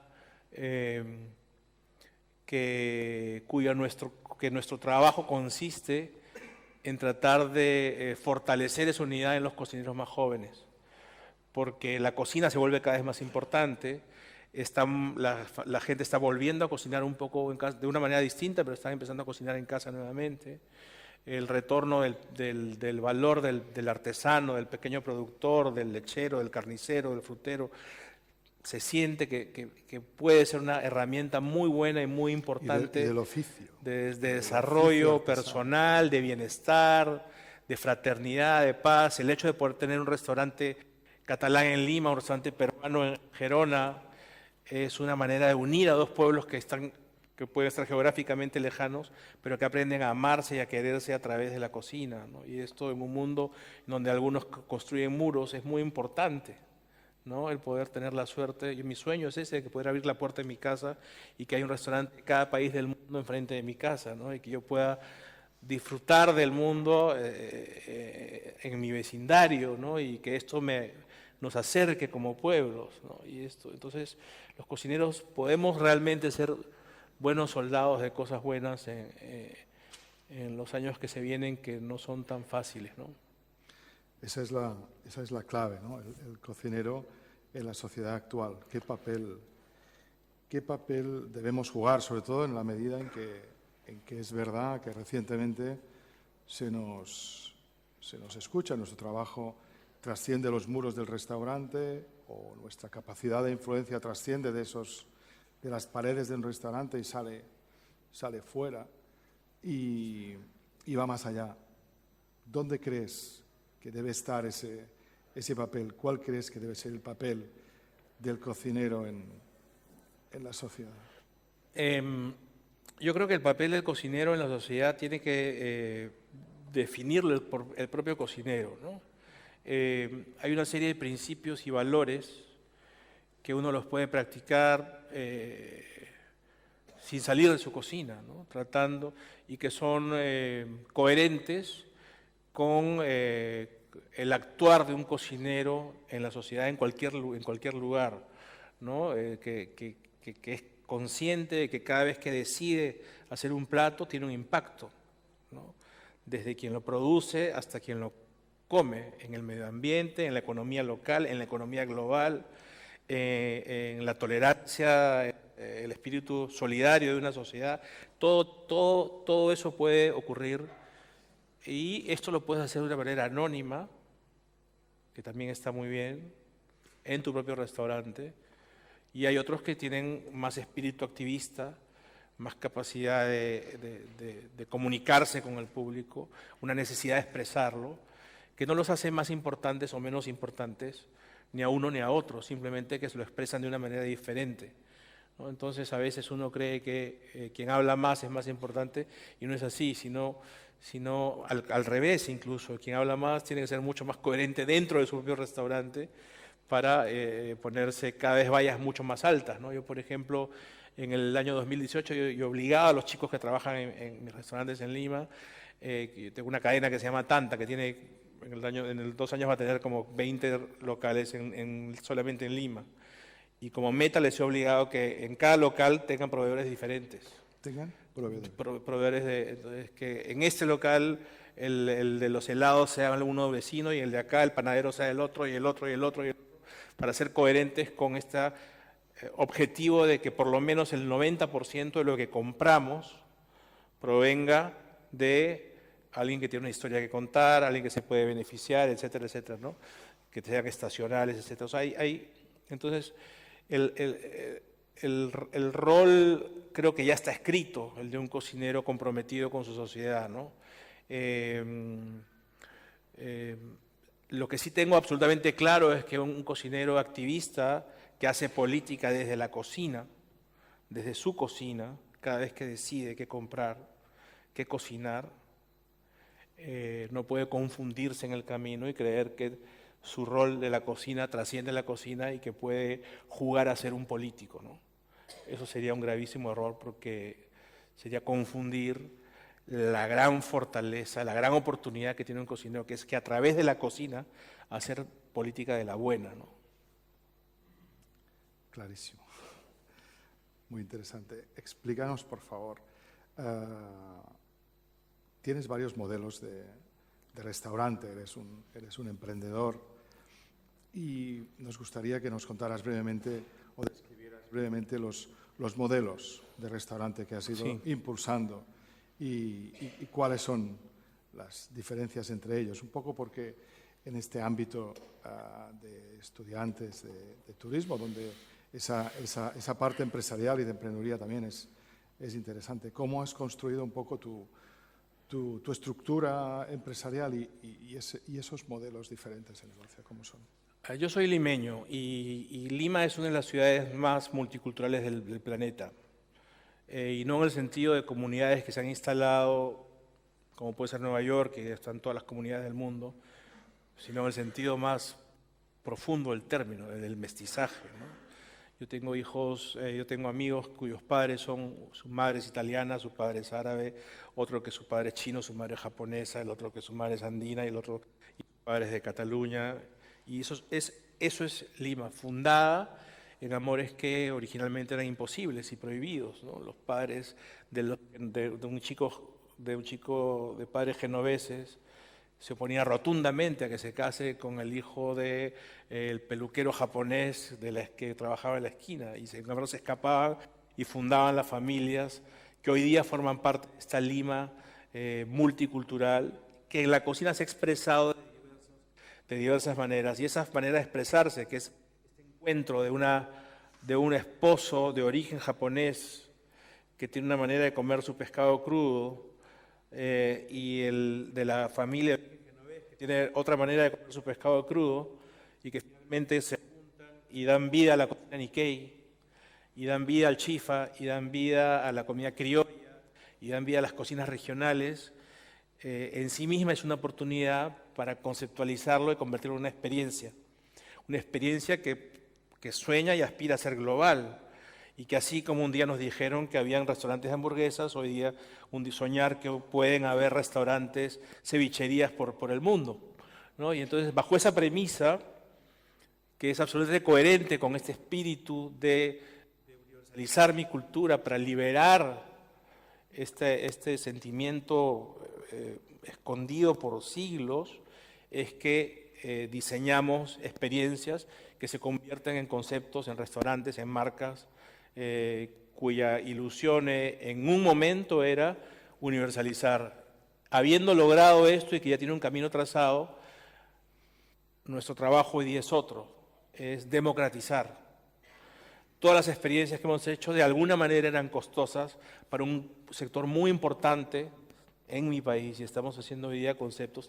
que nuestro trabajo consiste en tratar de fortalecer esa unidad en los cocineros más jóvenes, porque la cocina se vuelve cada vez más importante. La gente está volviendo a cocinar un poco en casa, de una manera distinta, pero están empezando a cocinar en casa nuevamente. El retorno del valor del artesano, del pequeño productor, del lechero, del carnicero, del frutero, se siente que puede ser una herramienta muy buena y muy importante. Y del oficio. De desarrollo personal, de bienestar, de fraternidad, de paz. El hecho de poder tener un restaurante catalán en Lima, un restaurante peruano en Gerona, es una manera de unir a dos pueblos que pueden estar geográficamente lejanos, pero que aprenden a amarse y a quererse a través de la cocina, ¿no? Y esto en un mundo donde algunos construyen muros es muy importante, ¿no? El poder tener la suerte, mi sueño es ese, de poder abrir la puerta de mi casa y que hay un restaurante en cada país del mundo enfrente de mi casa, ¿no? Y que yo pueda disfrutar del mundo en mi vecindario, ¿no? Y que esto me nos acerque como pueblos, ¿no? Entonces, los cocineros podemos realmente ser buenos soldados de cosas buenas en los años que se vienen, que no son tan fáciles, ¿no? Esa es la clave, ¿no? El cocinero en la sociedad actual. ¿Qué papel debemos jugar, sobre todo en la medida en que es verdad que recientemente se nos escucha, nuestro trabajo trasciende los muros del restaurante, o nuestra capacidad de influencia trasciende de las paredes del restaurante y sale fuera y va más allá? ¿Dónde crees que debe estar ese papel? ¿Cuál crees que debe ser el papel del cocinero en la sociedad? Yo creo que el papel del cocinero en la sociedad tiene que definirlo el propio cocinero, ¿no? Hay una serie de principios y valores que uno los puede practicar sin salir de su cocina, ¿no? Tratando, y que son coherentes con el actuar de un cocinero en la sociedad, en cualquier lugar, ¿no? Que es consciente de que cada vez que decide hacer un plato tiene un impacto, ¿no? Desde quien lo produce hasta quien lo come, en el medio ambiente, en la economía local, en la economía global, en la tolerancia, el espíritu solidario de una sociedad. Todo eso puede ocurrir, y esto lo puedes hacer de una manera anónima, que también está muy bien, en tu propio restaurante. Y hay otros que tienen más espíritu activista, más capacidad de comunicarse con el público, una necesidad de expresarlo, que no los hace más importantes o menos importantes, ni a uno ni a otro, simplemente que se lo expresan de una manera diferente, ¿no? Entonces, a veces uno cree que quien habla más es más importante, y no es así, sino al revés. Incluso quien habla más tiene que ser mucho más coherente dentro de su propio restaurante para ponerse cada vez vallas mucho más altas, ¿no? Yo, por ejemplo, en el año 2018, yo obligaba a los chicos que trabajan en mis restaurantes en Lima, tengo una cadena que se llama Tanta, que tiene, en 2 años va a tener como 20 locales solamente en Lima. Y como meta les he obligado que en cada local tengan proveedores diferentes. ¿Tengan proveedores? Proveedores entonces, que en este local el de los helados sea uno vecino, y el de acá el panadero sea el otro, y el otro, y el otro, y el otro, para ser coherentes con este objetivo de que por lo menos el 90% de lo que compramos provenga de alguien que tiene una historia que contar, alguien que se puede beneficiar, etcétera, etcétera, ¿no? Que sean estacionales, etcétera. O sea, entonces, el rol creo que ya está escrito, el de un cocinero comprometido con su sociedad, ¿no? Lo que sí tengo absolutamente claro es que un cocinero activista que hace política desde la cocina, desde su cocina, cada vez que decide qué comprar, qué cocinar, no puede confundirse en el camino y creer que su rol de la cocina trasciende la cocina y que puede jugar a ser un político, ¿no? Eso sería un gravísimo error, porque sería confundir la gran fortaleza, la gran oportunidad que tiene un cocinero, que es que a través de la cocina hacer política de la buena, ¿no? Clarísimo. Muy interesante. Explícanos, por favor. Tienes varios modelos de restaurante, eres un emprendedor, y nos gustaría que nos contaras brevemente o describieras brevemente los modelos de restaurante que has ido impulsando y cuáles son las diferencias entre ellos. Un poco porque en este ámbito de estudiantes de turismo, donde esa parte empresarial y de emprendeduría también es interesante. ¿Cómo has construido un poco tu estructura empresarial y esos modelos diferentes de negocio? ¿Cómo son? Yo soy limeño, y Lima es una de las ciudades más multiculturales del planeta. Y no en el sentido de comunidades que se han instalado, como puede ser Nueva York, que están todas las comunidades del mundo, sino en el sentido más profundo del término, del mestizaje, ¿no? Yo tengo hijos, yo tengo amigos cuyos padres su madre es italiana, su padre es árabe, otro que su padre es chino, su madre es japonesa, el otro que su madre es andina, y el otro y su padre es de Cataluña. Y eso es eso es Lima, fundada en amores que originalmente eran imposibles y prohibidos, ¿no? Los padres de un chico de padres genoveses se oponía rotundamente a que se case con el hijo del peluquero japonés que trabajaba en la esquina, y sin embargo se escapaban y fundaban las familias que hoy día forman parte de esta Lima multicultural, que en la cocina se ha expresado de diversas maneras, y esa manera de expresarse, que es este encuentro de un esposo de origen japonés que tiene una manera de comer su pescado crudo, y el de la familia que tiene otra manera de comer su pescado crudo, y que finalmente se juntan y dan vida a la cocina Nikkei, y dan vida al chifa, y dan vida a la comida criolla, y dan vida a las cocinas regionales, en sí misma es una oportunidad para conceptualizarlo y convertirlo en una experiencia que sueña y aspira a ser global, y que así como un día nos dijeron que habían restaurantes de hamburguesas, hoy día soñar que pueden haber restaurantes, cevicherías por el mundo, ¿no? Y entonces, bajo esa premisa, que es absolutamente coherente con este espíritu de universalizar mi cultura para liberar este sentimiento escondido por siglos, es que diseñamos experiencias que se convierten en conceptos, en restaurantes, en marcas, cuya ilusión en un momento era universalizar. Habiendo logrado esto y que ya tiene un camino trazado, nuestro trabajo hoy día es otro, es democratizar. Todas las experiencias que hemos hecho de alguna manera eran costosas para un sector muy importante en mi país, y estamos haciendo hoy día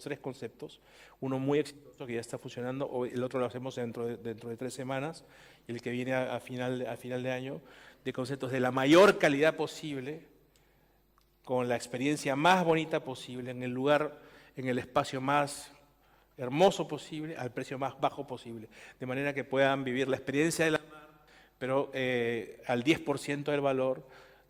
tres conceptos, uno muy exitoso que ya está funcionando, el otro lo hacemos dentro de 3 semanas, y el que viene a final de año, de conceptos de la mayor calidad posible, con la experiencia más bonita posible, en el espacio más hermoso posible, al precio más bajo posible, de manera que puedan vivir la experiencia de la mar, pero al 10% del valor,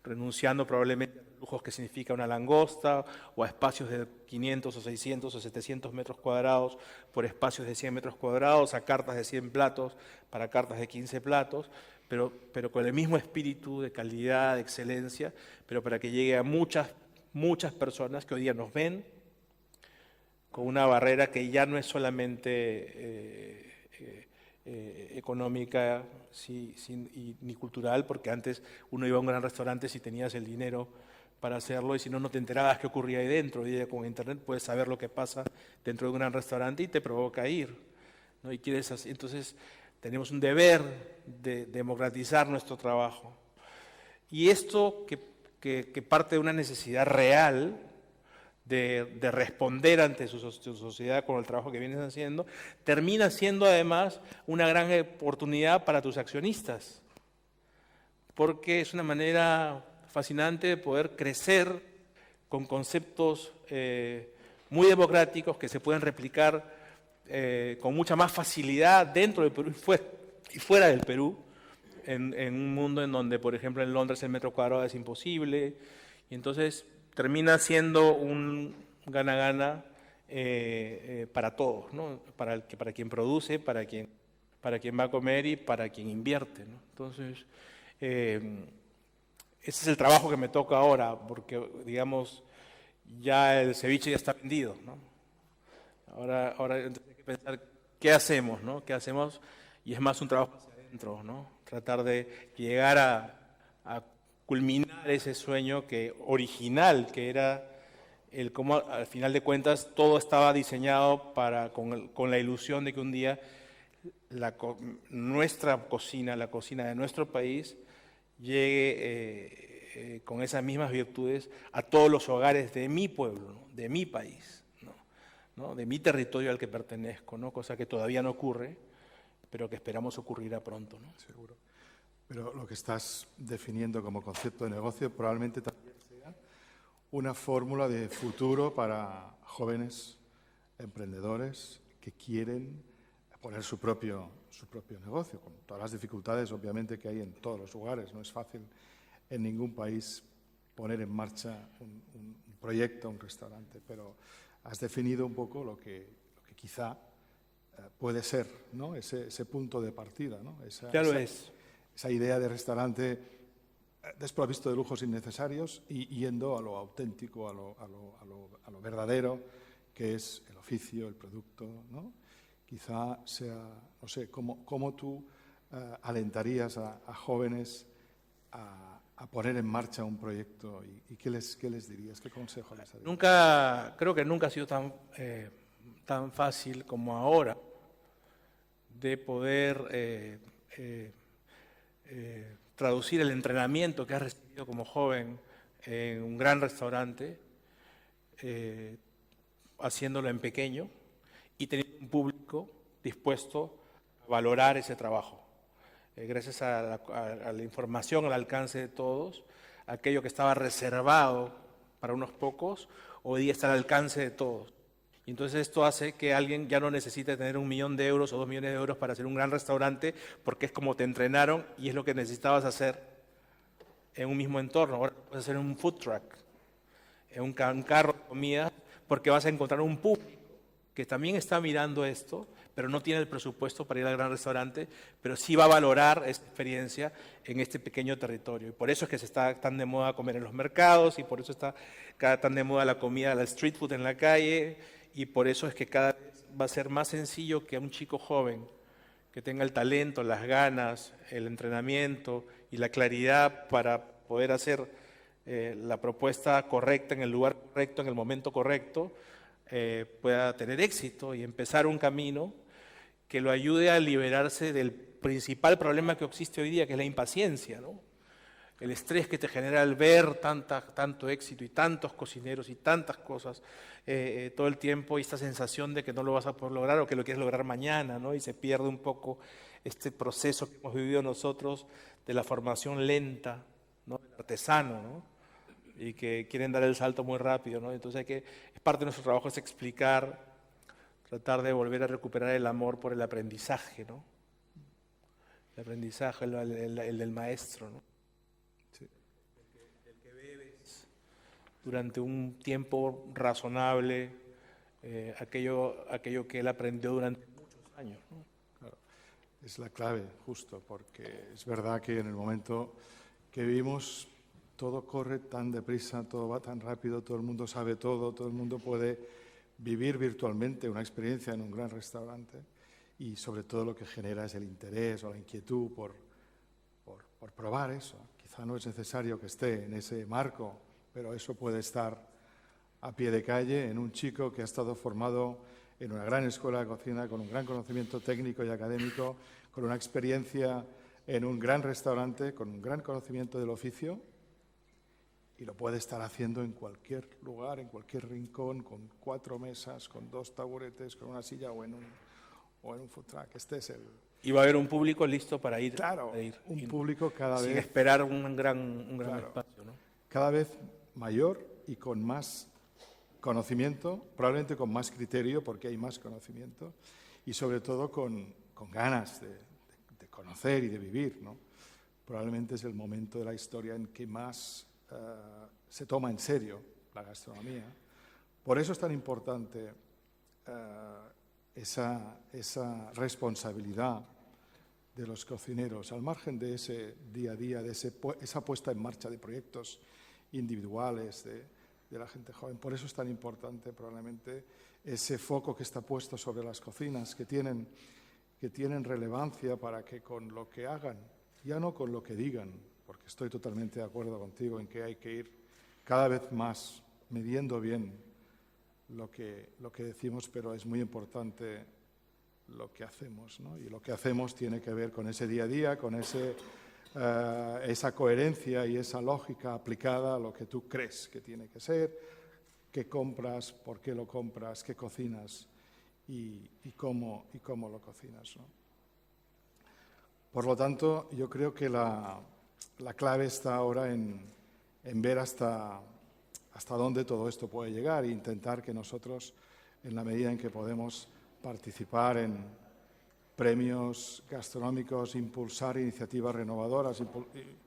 renunciando probablemente a los lujos que significa una langosta, o a espacios de 500 o 600 o 700 metros cuadrados por espacios de 100 metros cuadrados, a cartas de 100 platos para cartas de 15 platos, pero con el mismo espíritu de calidad, de excelencia, pero para que llegue a muchas personas que hoy día nos ven con una barrera que ya no es solamente económica ni cultural, porque antes uno iba a un gran restaurante si tenías el dinero para hacerlo, y si no, no te enterabas qué ocurría ahí dentro. Hoy día con internet puedes saber lo que pasa dentro de un gran restaurante y te provoca ir, ¿no? Y entonces tenemos un deber de democratizar nuestro trabajo. Y esto que parte de una necesidad real de responder ante su sociedad con el trabajo que vienes haciendo, termina siendo además una gran oportunidad para tus accionistas, porque es una manera fascinante de poder crecer con conceptos muy democráticos que se pueden replicar con mucha más facilidad dentro del Perú y fuera del Perú, en un mundo en donde, por ejemplo, en Londres el metro cuadrado es imposible, y entonces termina siendo un gana-gana para todos, ¿no? Para quien produce, para quien va a comer y para quien invierte, ¿no? Entonces, ese es el trabajo que me toca ahora, porque, digamos, ya el ceviche ya está vendido, ¿no? Ahora hay que pensar qué hacemos, ¿no? ¿Qué hacemos? Y es más un trabajo hacia adentro, ¿no? Tratar de llegar a culminar ese sueño original, que era cómo al final de cuentas todo estaba diseñado con la ilusión de que un día nuestra cocina, la cocina de nuestro país, llegue con esas mismas virtudes a todos los hogares de mi pueblo, ¿no? De mi país, ¿no? De mi territorio al que pertenezco, ¿no? Cosa que todavía no ocurre, pero que esperamos ocurrirá pronto, ¿no? Seguro. Pero lo que estás definiendo como concepto de negocio probablemente también sea una fórmula de futuro para jóvenes emprendedores que quieren poner su propio negocio, con todas las dificultades obviamente que hay en todos los lugares. No es fácil en ningún país poner en marcha un proyecto, un restaurante, pero has definido un poco lo que quizá puede ser, ¿no? Ese punto de partida, ¿no? Ya lo es. Esa idea de restaurante desprovisto de lujos innecesarios y yendo a lo auténtico, a lo verdadero, que es el oficio, el producto, ¿no? Quizá sea, no sé, cómo tú alentarías a jóvenes a poner en marcha un proyecto y ¿qué les dirías? ¿Qué consejo les darías? Creo que nunca ha sido tan fácil como ahora de poder traducir el entrenamiento que has recibido como joven en un gran restaurante, haciéndolo en pequeño y teniendo un público dispuesto a valorar ese trabajo. Gracias a la información al alcance de todos, aquello que estaba reservado para unos pocos, hoy día está al alcance de todos. Y entonces esto hace que alguien ya no necesite tener 1 millón de euros o 2 millones de euros para hacer un gran restaurante, porque es como te entrenaron y es lo que necesitabas hacer en un mismo entorno. Ahora puedes hacer un food truck, en un carro de comida, porque vas a encontrar un público que también está mirando esto, pero no tiene el presupuesto para ir al gran restaurante, pero sí va a valorar esta experiencia en este pequeño territorio. Y por eso es que se está tan de moda comer en los mercados, y por eso está tan de moda la comida, la street food en la calle, y por eso es que cada vez va a ser más sencillo que a un chico joven que tenga el talento, las ganas, el entrenamiento y la claridad para poder hacer la propuesta correcta en el lugar correcto, en el momento correcto, pueda tener éxito y empezar un camino que lo ayude a liberarse del principal problema que existe hoy día, que es la impaciencia, ¿no? El estrés que te genera al ver tanto éxito y tantos cocineros y tantas cosas todo el tiempo, y esta sensación de que no lo vas a poder lograr o que lo quieres lograr mañana, ¿no? Y se pierde un poco este proceso que hemos vivido nosotros de la formación lenta, ¿no? Del artesano, ¿no? Y que quieren dar el salto muy rápido, ¿no? Entonces es parte de nuestro trabajo es explicar, tratar de volver a recuperar el amor por el aprendizaje, ¿no? El aprendizaje, el del maestro, ¿no? Sí. El que bebes durante un tiempo razonable, aquello que él aprendió durante muchos años, ¿no? Claro. Es la clave, justo, porque es verdad que en el momento que vivimos todo corre tan deprisa, todo va tan rápido, todo el mundo sabe todo el mundo puede vivir virtualmente una experiencia en un gran restaurante, y sobre todo lo que genera es el interés o la inquietud por probar eso. Quizá no es necesario que esté en ese marco, pero eso puede estar a pie de calle en un chico que ha estado formado en una gran escuela de cocina, con un gran conocimiento técnico y académico, con una experiencia en un gran restaurante, con un gran conocimiento del oficio, y lo puede estar haciendo en cualquier lugar, en cualquier rincón, con 4 mesas, con 2 taburetes, con una silla o en un food truck. Este es el... Y va a haber un público listo para ir. Claro, para ir, un público cada sin vez... esperar un gran Claro. espacio, ¿no? Cada vez mayor y con más conocimiento, probablemente con más criterio, porque hay más conocimiento, y sobre todo con ganas de conocer y de vivir, ¿no? Probablemente es el momento de la historia en que más se toma en serio la gastronomía. Por eso es tan importante esa responsabilidad de los cocineros, al margen de ese día a día, de esa puesta en marcha de proyectos individuales de la gente joven. Por eso es tan importante probablemente ese foco que está puesto sobre las cocinas, que tienen relevancia para que con lo que hagan, ya no con lo que digan, porque estoy totalmente de acuerdo contigo en que hay que ir cada vez más midiendo bien lo que decimos, pero es muy importante lo que hacemos, ¿no? Y lo que hacemos tiene que ver con ese día a día, con esa coherencia y esa lógica aplicada a lo que tú crees que tiene que ser, qué compras, por qué lo compras, qué cocinas y cómo lo cocinas, ¿no? Por lo tanto, yo creo que la clave está ahora en ver hasta dónde todo esto puede llegar e intentar que nosotros, en la medida en que podemos participar en premios gastronómicos, impulsar iniciativas renovadoras,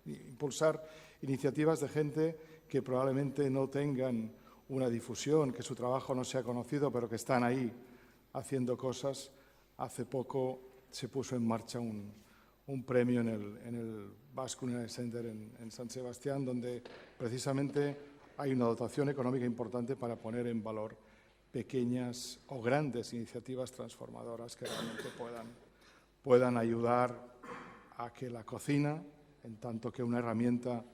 impulsar iniciativas de gente que probablemente no tengan una difusión, que su trabajo no sea conocido, pero que están ahí haciendo cosas, hace poco se puso en marcha un premio en el Basque Culinary Center en San Sebastián, donde precisamente hay una dotación económica importante para poner en valor pequeñas o grandes iniciativas transformadoras que realmente puedan ayudar a que la cocina, en tanto que una herramienta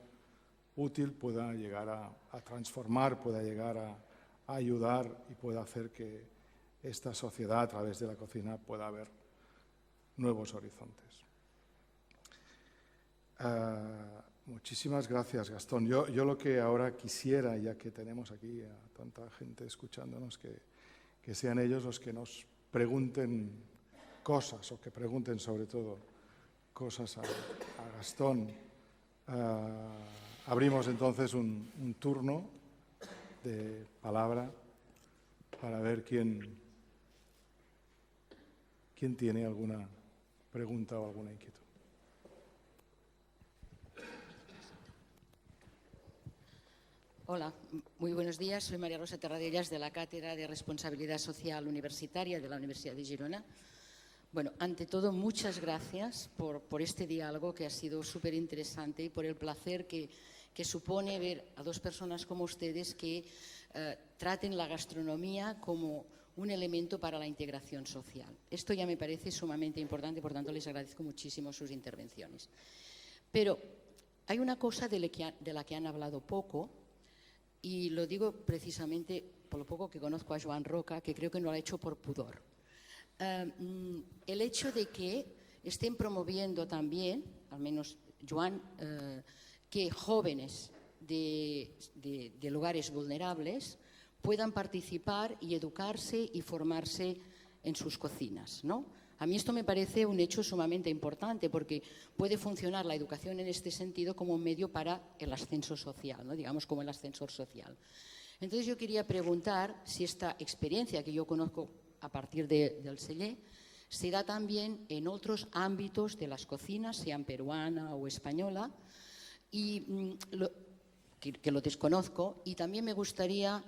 útil, pueda llegar a transformar, pueda llegar a ayudar y pueda hacer que esta sociedad, a través de la cocina, pueda ver nuevos horizontes. Muchísimas gracias, Gastón. Yo lo que ahora quisiera, ya que tenemos aquí a tanta gente escuchándonos, que sean ellos los que nos pregunten cosas, o que pregunten sobre todo cosas a Gastón. Abrimos entonces un turno de palabra para ver quién tiene alguna pregunta o alguna inquietud. Hola, muy buenos días. Soy María Rosa Terradellas, de la Cátedra de Responsabilidad Social Universitaria de la Universidad de Girona. Bueno, ante todo, muchas gracias por este diálogo que ha sido súper interesante y por el placer que supone ver a dos personas como ustedes que traten la gastronomía como un elemento para la integración social. Esto ya me parece sumamente importante, por tanto les agradezco muchísimo sus intervenciones. Pero hay una cosa de la que han hablado poco, y lo digo precisamente por lo poco que conozco a Joan Roca, que creo que no lo ha hecho por pudor. El hecho de que estén promoviendo también, al menos Joan, que jóvenes de lugares vulnerables puedan participar y educarse y formarse en sus cocinas, ¿no? A mí esto me parece un hecho sumamente importante, porque puede funcionar la educación en este sentido como un medio para el ascenso social, ¿no? Digamos como el ascensor social. Entonces yo quería preguntar si esta experiencia que yo conozco a partir del Celler se da también en otros ámbitos de las cocinas, sean peruana o española, y que lo desconozco, y también me gustaría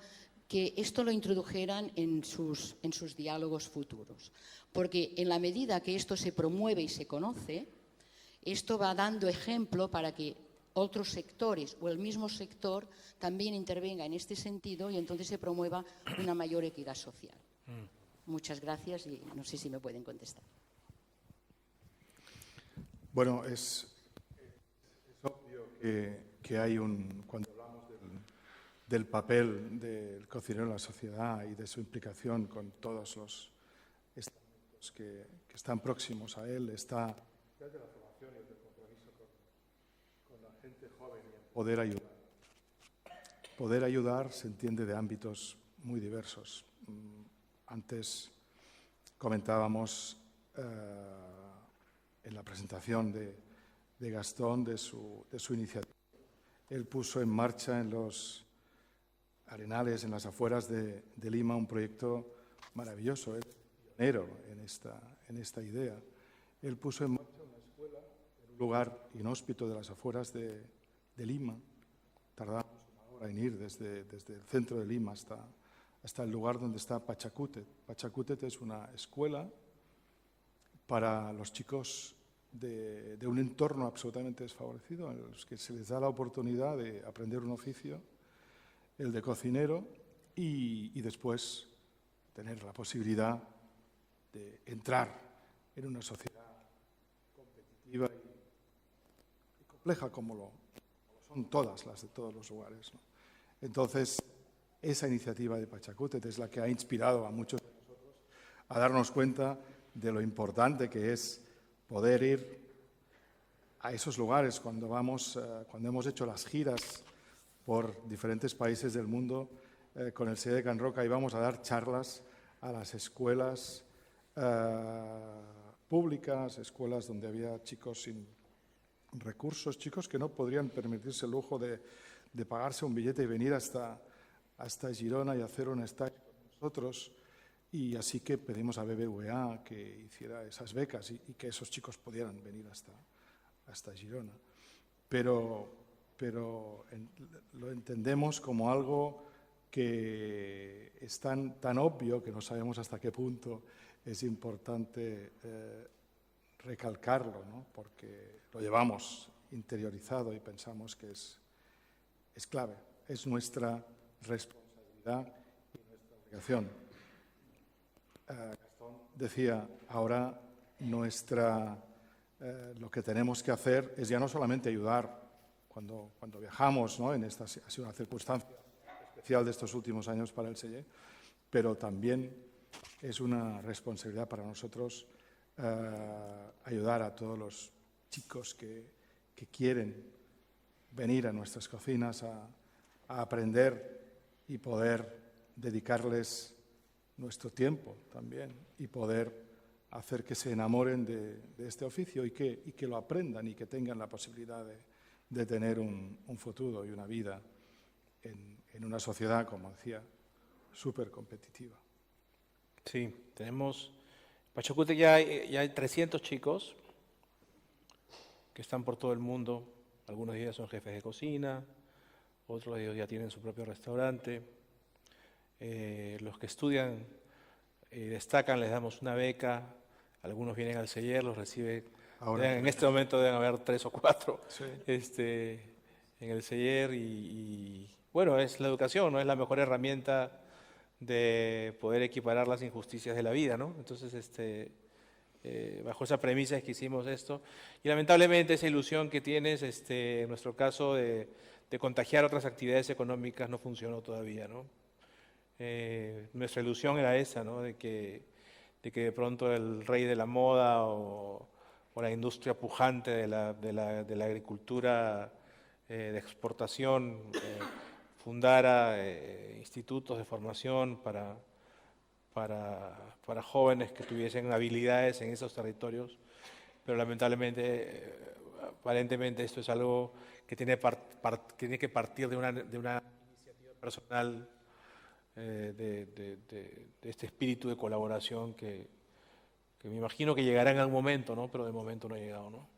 que esto lo introdujeran en sus diálogos futuros. Porque en la medida que esto se promueve y se conoce, esto va dando ejemplo para que otros sectores o el mismo sector también intervenga en este sentido y entonces se promueva una mayor equidad social. Muchas gracias y no sé si me pueden contestar. Bueno, es obvio que hay cuando hablamos del papel del cocinero en la sociedad y de su implicación con todos los estamentos que están próximos a él, está desde la formación y el compromiso con la gente joven y el poder ayudar. Poder ayudar se entiende de ámbitos muy diversos. Antes comentábamos en la presentación de Gastón de su iniciativa. Él puso en marcha en los Arenales, en las afueras de Lima, un proyecto maravilloso, pionero en esta idea. Él puso en marcha una escuela en un lugar inhóspito de las afueras de Lima. Tardamos una hora en ir desde el centro de Lima hasta el lugar donde está Pachacútec. Pachacútec es una escuela para los chicos de un entorno absolutamente desfavorecido, en los que se les da la oportunidad de aprender un oficio, el de cocinero, y después tener la posibilidad de entrar en una sociedad competitiva y compleja como lo son todas las de todos los lugares, ¿no? Entonces, esa iniciativa de Pachacútec es la que ha inspirado a muchos de nosotros a darnos cuenta de lo importante que es poder ir a esos lugares cuando hemos hecho las giras por diferentes países del mundo. Con el Celler de Can Roca íbamos a dar charlas a las escuelas públicas, escuelas donde había chicos sin recursos, chicos que no podrían permitirse el lujo de pagarse un billete y venir hasta Girona y hacer un stage con nosotros. Y así que pedimos a BBVA que hiciera esas becas y que esos chicos pudieran venir hasta Girona. Pero lo entendemos como algo que es tan obvio que no sabemos hasta qué punto es importante recalcarlo, ¿no? Porque lo llevamos interiorizado y pensamos que es clave, es nuestra responsabilidad y nuestra obligación. Gastón decía, ahora lo que tenemos que hacer es ya no solamente ayudar cuando viajamos, ¿no? Ha sido una circunstancia especial de estos últimos años para el Celler, pero también es una responsabilidad para nosotros ayudar a todos los chicos que quieren venir a nuestras cocinas a aprender y poder dedicarles nuestro tiempo también y poder hacer que se enamoren de este oficio y que lo aprendan y que tengan la posibilidad de tener un futuro y una vida en una sociedad, como decía, súper competitiva. Sí, tenemos... En Pachacútec ya hay 300 chicos que están por todo el mundo. Algunos de ellos son jefes de cocina, otros de ellos ya tienen su propio restaurante. Los que estudian y destacan les damos una beca. Algunos vienen al Celler, los recibe. En este momento deben haber 3 o 4 Sí. en el Celler y bueno, es la educación, ¿no? Es la mejor herramienta de poder equiparar las injusticias de la vida, ¿no? Entonces, bajo esa premisa es que hicimos esto. Y lamentablemente esa ilusión que tienes, en nuestro caso, de contagiar otras actividades económicas no funcionó todavía, ¿no? Nuestra ilusión era esa, ¿no? De que de pronto el rey de la moda o la industria pujante de la agricultura de exportación fundara institutos de formación para jóvenes que tuviesen habilidades en esos territorios, pero lamentablemente, aparentemente esto es algo que tiene que partir de una iniciativa personal, de este espíritu de colaboración que me imagino que llegará en algún momento, ¿no? Pero de momento no ha llegado, ¿no?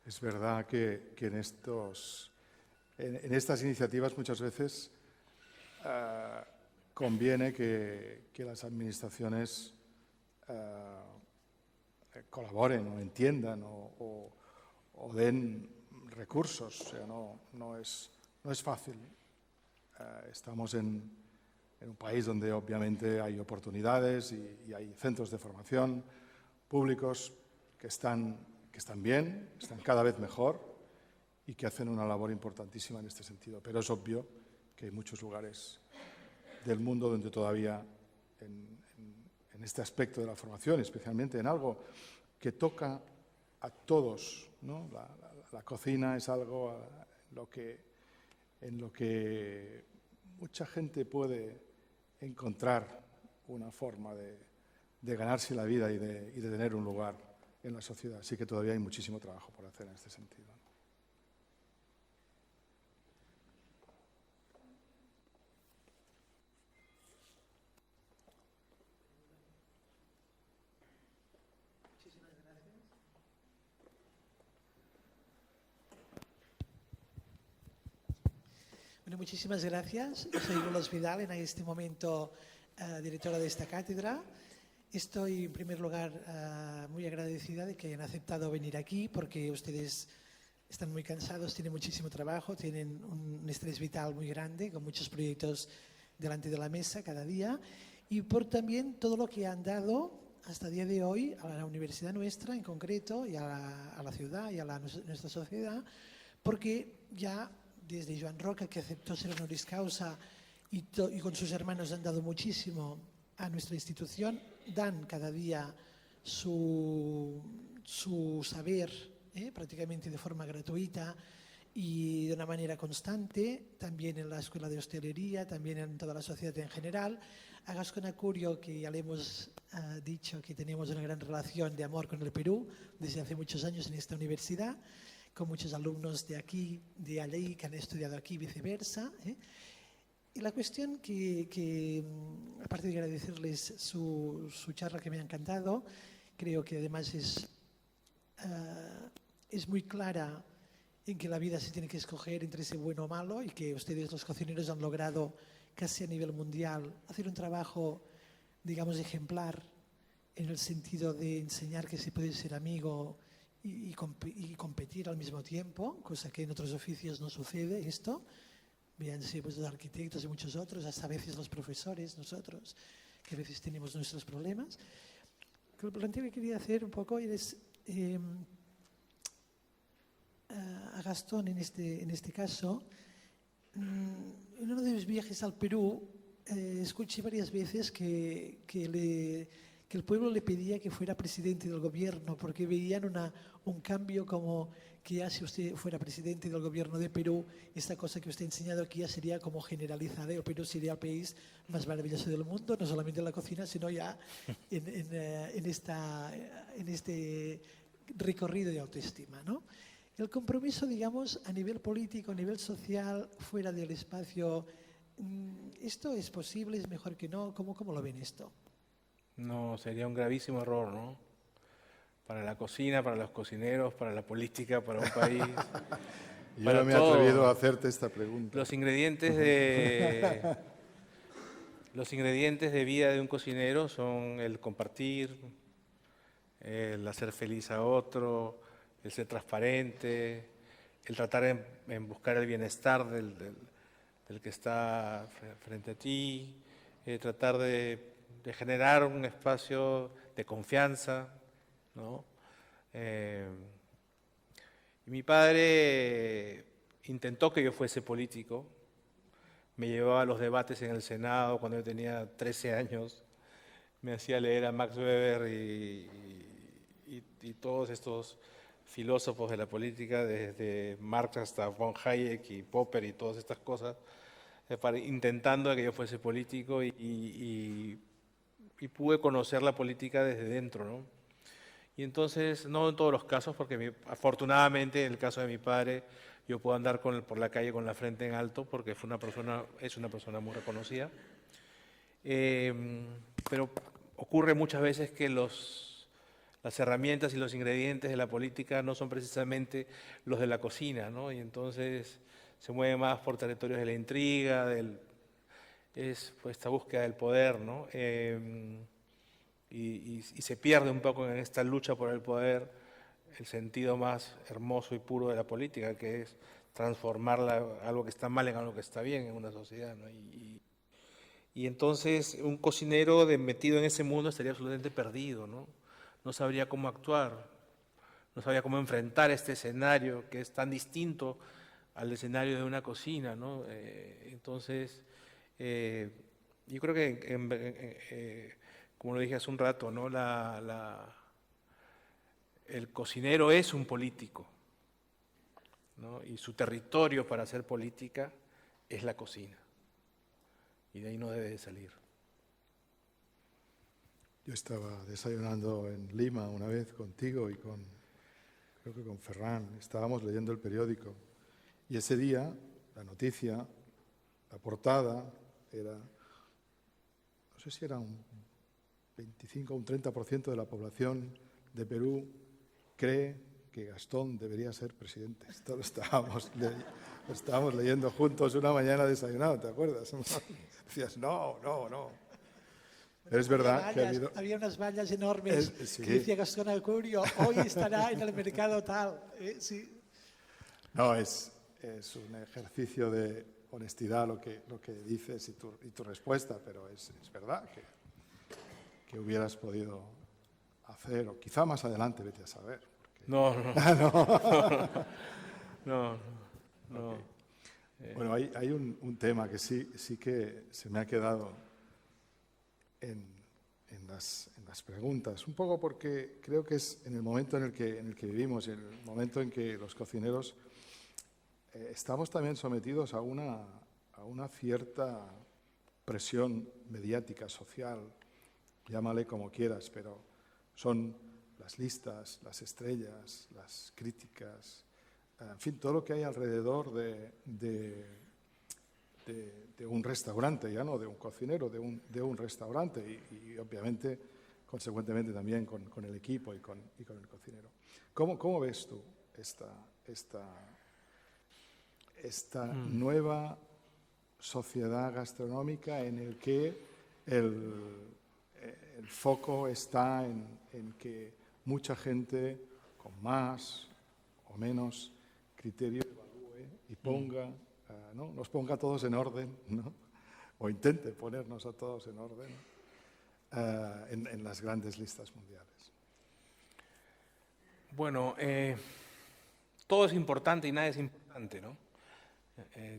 Es verdad que en estas iniciativas muchas veces conviene que las administraciones colaboren o entiendan o den recursos. O sea, no es fácil. Estamos en un país donde obviamente hay oportunidades y hay centros de formación públicos que están bien, están cada vez mejor y que hacen una labor importantísima en este sentido. Pero es obvio que hay muchos lugares del mundo donde todavía en este aspecto de la formación, especialmente en algo que toca a todos, ¿no? La cocina es algo en lo que mucha gente puede encontrar una forma de ganarse la vida y de tener un lugar en la sociedad. Así que todavía hay muchísimo trabajo por hacer en este sentido. Bueno, muchísimas gracias. Soy Lourdes Vidal, en este momento directora de esta cátedra. Estoy, en primer lugar, muy agradecida de que hayan aceptado venir aquí, porque ustedes están muy cansados, tienen muchísimo trabajo, tienen un estrés vital muy grande, con muchos proyectos delante de la mesa cada día, y por también todo lo que han dado hasta el día de hoy a la universidad nuestra en concreto, y a la ciudad y a nuestra sociedad, porque ya desde Joan Roca, que aceptó ser honoris causa, y con sus hermanos han dado muchísimo a nuestra institución, dan cada día su saber, prácticamente de forma gratuita y de una manera constante, también en la Escuela de Hostelería, también en toda la sociedad en general. A Gascón Acurio, que ya le hemos dicho que tenemos una gran relación de amor con el Perú desde hace muchos años en esta universidad, con muchos alumnos de aquí, de allí, que han estudiado aquí y viceversa. Y la cuestión que aparte de agradecerles su charla, que me ha encantado, creo que además es muy clara en que la vida se tiene que escoger entre ser bueno o malo y que ustedes, los cocineros, han logrado casi a nivel mundial hacer un trabajo, digamos, ejemplar en el sentido de enseñar que se puede ser amigo y competir al mismo tiempo, cosa que en otros oficios no sucede esto. Véanse pues, los arquitectos y muchos otros, hasta a veces los profesores, nosotros, que a veces tenemos nuestros problemas. El planteo que quería hacer un poco es a Gastón en este caso. En uno de mis viajes al Perú escuché varias veces que el pueblo le pedía que fuera presidente del gobierno porque veían un cambio como que ya si usted fuera presidente del gobierno de Perú, esta cosa que usted ha enseñado aquí ya sería como generalizada. El Perú sería el país más maravilloso del mundo, no solamente en la cocina, sino ya en este recorrido de autoestima, ¿no? El compromiso, digamos, a nivel político, a nivel social, fuera del espacio, ¿esto es posible? ¿Es mejor que no? ¿Cómo lo ven esto? No, sería un gravísimo error, ¿no? Para la cocina, para los cocineros, para la política, para un país. Yo no me he atrevido a hacerte esta pregunta. Los ingredientes de vida de un cocinero son el compartir, el hacer feliz a otro, el ser transparente, el tratar en buscar el bienestar del que está frente a ti, tratar de generar un espacio de confianza, ¿no? Y mi padre intentó que yo fuese político, me llevaba a los debates en el Senado cuando yo tenía 13 años, me hacía leer a Max Weber y todos estos filósofos de la política, desde Marx hasta von Hayek y Popper y todas estas cosas, intentando que yo fuese político y pude conocer la política desde dentro, ¿no? Y entonces, no en todos los casos, porque afortunadamente en el caso de mi padre, yo puedo andar por la calle con la frente en alto, porque es una persona muy reconocida. Pero ocurre muchas veces que las herramientas y los ingredientes de la política no son precisamente los de la cocina, ¿no? Y entonces se mueve más por territorios de la intriga, pues, esta búsqueda del poder, ¿no? Y se pierde un poco en esta lucha por el poder el sentido más hermoso y puro de la política, que es transformar algo que está mal en algo que está bien en una sociedad, ¿no? Y entonces un cocinero metido en ese mundo estaría absolutamente perdido, ¿no? No sabría cómo actuar, no sabría cómo enfrentar este escenario que es tan distinto al escenario de una cocina, ¿no? Entonces, yo creo que, como lo dije hace un rato, ¿no? El cocinero es un político, ¿no? Y su territorio para hacer política es la cocina. Y de ahí no debe de salir. Yo estaba desayunando en Lima una vez contigo y creo que con Ferran. Estábamos leyendo el periódico y ese día la noticia, la portada era, no sé si era un 25 o un 30% de la población de Perú cree que Gastón debería ser presidente. Esto lo estábamos leyendo juntos una mañana desayunado, ¿te acuerdas? Decías, no. Pero es verdad que había unas vallas enormes sí. que decía Gastón Acurio, hoy estará en el mercado tal. Sí. No, es un ejercicio de honestidad lo que dices y tu respuesta, pero es verdad que hubieras podido hacer, o quizá más adelante, vete a saber. Porque... No. Okay. Bueno, hay un tema que sí que se me ha quedado en las preguntas, un poco porque creo que es en el momento en el que vivimos, en el momento en que los cocineros estamos también sometidos a una cierta presión mediática, social, llámale como quieras, pero son las listas, las estrellas, las críticas, en fin, todo lo que hay alrededor de un restaurante, ya no de un cocinero, de un restaurante y obviamente, consecuentemente también con el equipo y con el cocinero. ¿Cómo ves tú esta nueva sociedad gastronómica en el que el foco está en que mucha gente con más o menos criterio evalúe y ponga, ¿no? Nos ponga a todos en orden, ¿no? O intente ponernos a todos en orden en las grandes listas mundiales. Bueno, todo es importante y nada es importante, ¿no?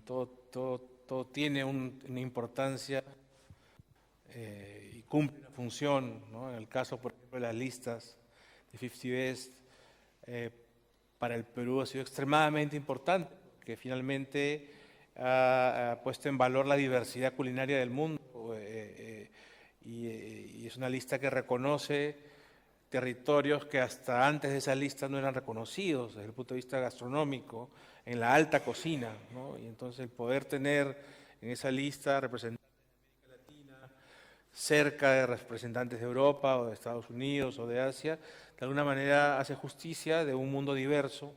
Todo tiene una importancia y cumple una función, ¿no? En el caso, por ejemplo, de las listas de 50 Best, para el Perú ha sido extremadamente importante, porque finalmente ha puesto en valor la diversidad culinaria del mundo y es una lista que reconoce territorios que hasta antes de esa lista no eran reconocidos desde el punto de vista gastronómico, en la alta cocina, ¿no? Y entonces el poder tener en esa lista representantes de América Latina, cerca de representantes de Europa o de Estados Unidos o de Asia, de alguna manera hace justicia de un mundo diverso,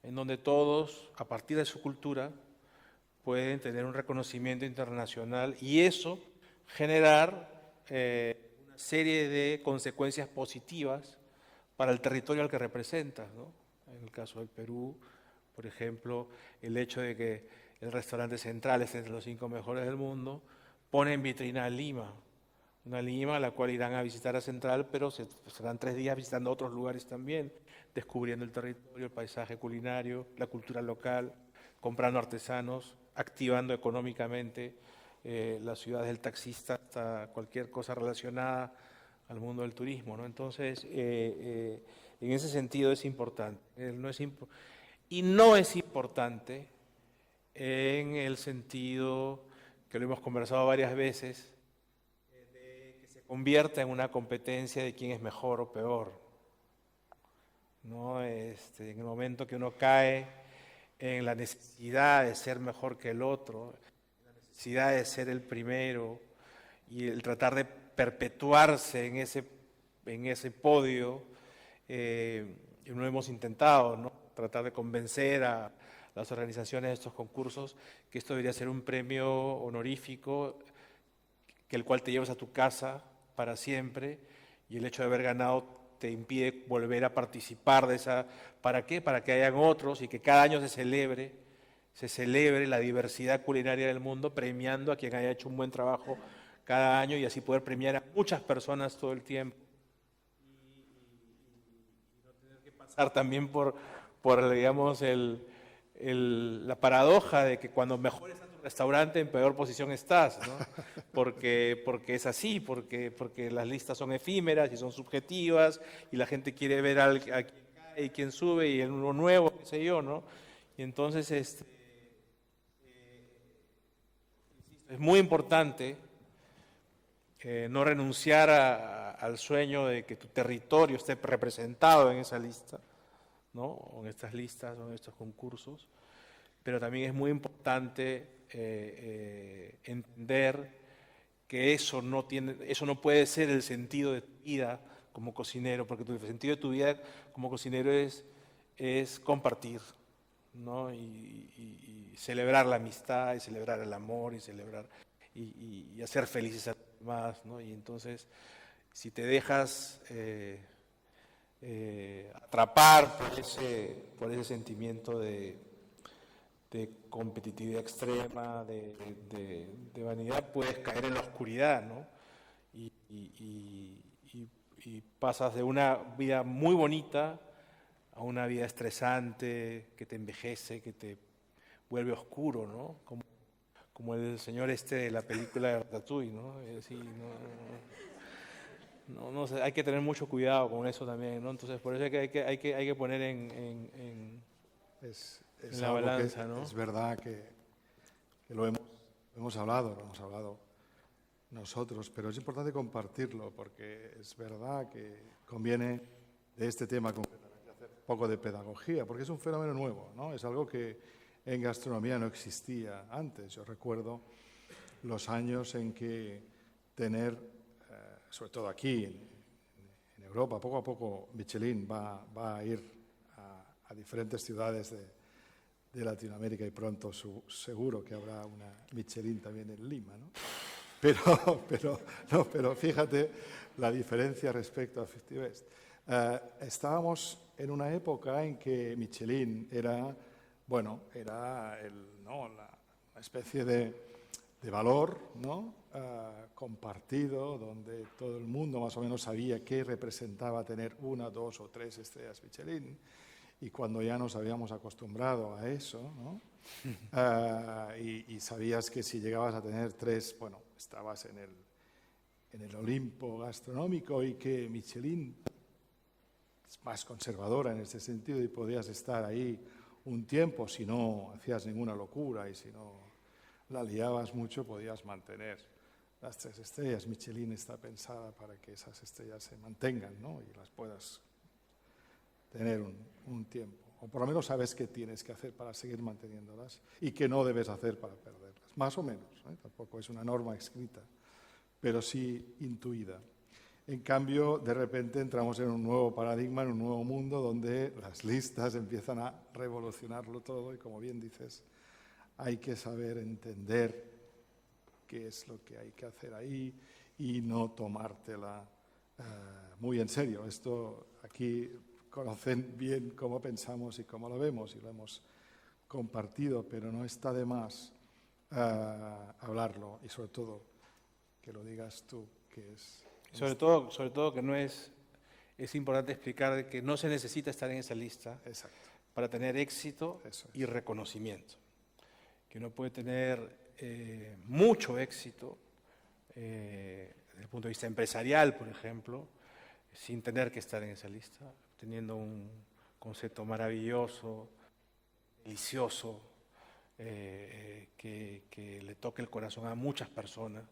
en donde todos, a partir de su cultura, pueden tener un reconocimiento internacional y eso generar una serie de consecuencias positivas para el territorio al que representas, ¿no? En el caso del Perú, por ejemplo, el hecho de que el restaurante central es entre los 5 mejores del mundo, pone en vitrina a Lima, una Lima a la cual irán a visitar a Central, pero serán 3 días visitando otros lugares también, descubriendo el territorio, el paisaje culinario, la cultura local, comprando artesanos, activando económicamente las ciudades del taxista hasta cualquier cosa relacionada al mundo del turismo, ¿no? Entonces, en ese sentido es importante. Y no es importante en el sentido que lo hemos conversado varias veces, de que se convierta en una competencia de quién es mejor o peor, ¿no? En el momento que uno cae en la necesidad de ser mejor que el otro, la necesidad de ser el primero y el tratar de perpetuarse en ese podio, lo hemos intentado, ¿no? Tratar de convencer a las organizaciones de estos concursos que esto debería ser un premio honorífico, que el cual te llevas a tu casa para siempre, y el hecho de haber ganado te impide volver a participar de esa. ¿Para qué? Para que hayan otros y que cada año se celebre la diversidad culinaria del mundo, premiando a quien haya hecho un buen trabajo cada año y así poder premiar a muchas personas todo el tiempo. Y no tener que pasar también por digamos, la paradoja de que cuando mejor está tu restaurante, en peor posición estás, ¿no? Porque es así, porque las listas son efímeras y son subjetivas y la gente quiere ver a quien cae y quien sube y uno nuevo, qué sé yo, ¿no? Y entonces es muy importante no renunciar al sueño de que tu territorio esté representado en esa lista, ¿no? O en estas listas o en estos concursos, pero también es muy importante entender que eso no puede ser el sentido de tu vida como cocinero, porque el sentido de tu vida como cocinero es compartir, ¿no? Y celebrar la amistad, y celebrar el amor, y celebrar y hacer felices a los demás, ¿no? Y entonces, si te dejas atrapar por ese sentimiento de competitividad extrema, de vanidad, puedes caer en la oscuridad, ¿no? Y pasas de una vida muy bonita a una vida estresante, que te envejece, que te vuelve oscuro, ¿no? Como el señor de la película de Ratatouille, ¿no? Así, no sé, hay que tener mucho cuidado con eso también, ¿no? Entonces, por eso hay que poner en la balanza, ¿no? Es verdad que lo hemos hablado nosotros, pero es importante compartirlo porque es verdad que conviene de este tema concretamente hacer un poco de pedagogía, porque es un fenómeno nuevo, ¿no? Es algo que en gastronomía no existía antes. Yo recuerdo los años en que tener, sobre todo aquí en Europa, poco a poco Michelin va a ir a diferentes ciudades de de Latinoamérica y pronto seguro que habrá una Michelin también en Lima, ¿no? Pero fíjate la diferencia respecto a 50 Best. Estábamos en una época en que Michelin era, bueno, era una especie de valor, ¿no? Compartido, donde todo el mundo más o menos sabía qué representaba tener 1, 2 o 3 estrellas Michelin. Y cuando ya nos habíamos acostumbrado a eso, ¿no? Y sabías que si llegabas a tener 3, bueno, estabas en el Olimpo gastronómico, y que Michelin es más conservadora en ese sentido y podías estar ahí un tiempo si no hacías ninguna locura y si no la liabas mucho, podías mantener las 3 estrellas. Michelin está pensada para que esas estrellas se mantengan, ¿no? Y las puedas tener un tiempo, o por lo menos sabes qué tienes que hacer para seguir manteniéndolas y qué no debes hacer para perderlas, más o menos, ¿eh? Tampoco es una norma escrita, pero sí intuida. En cambio, de repente entramos en un nuevo paradigma, en un nuevo mundo donde las listas empiezan a revolucionarlo todo y, como bien dices, hay que saber entender qué es lo que hay que hacer ahí y no tomártela muy en serio. Esto aquí conocen bien cómo pensamos y cómo lo vemos y lo hemos compartido, pero no está de más hablarlo y sobre todo que lo digas tú, que es... Sobre todo que no es importante explicar que no se necesita estar en esa lista. Exacto. Para tener éxito y es. reconocimiento. Que uno puede tener mucho éxito desde el punto de vista empresarial, por ejemplo, sin tener que estar en esa lista, teniendo un concepto maravilloso, delicioso, que le toque el corazón a muchas personas.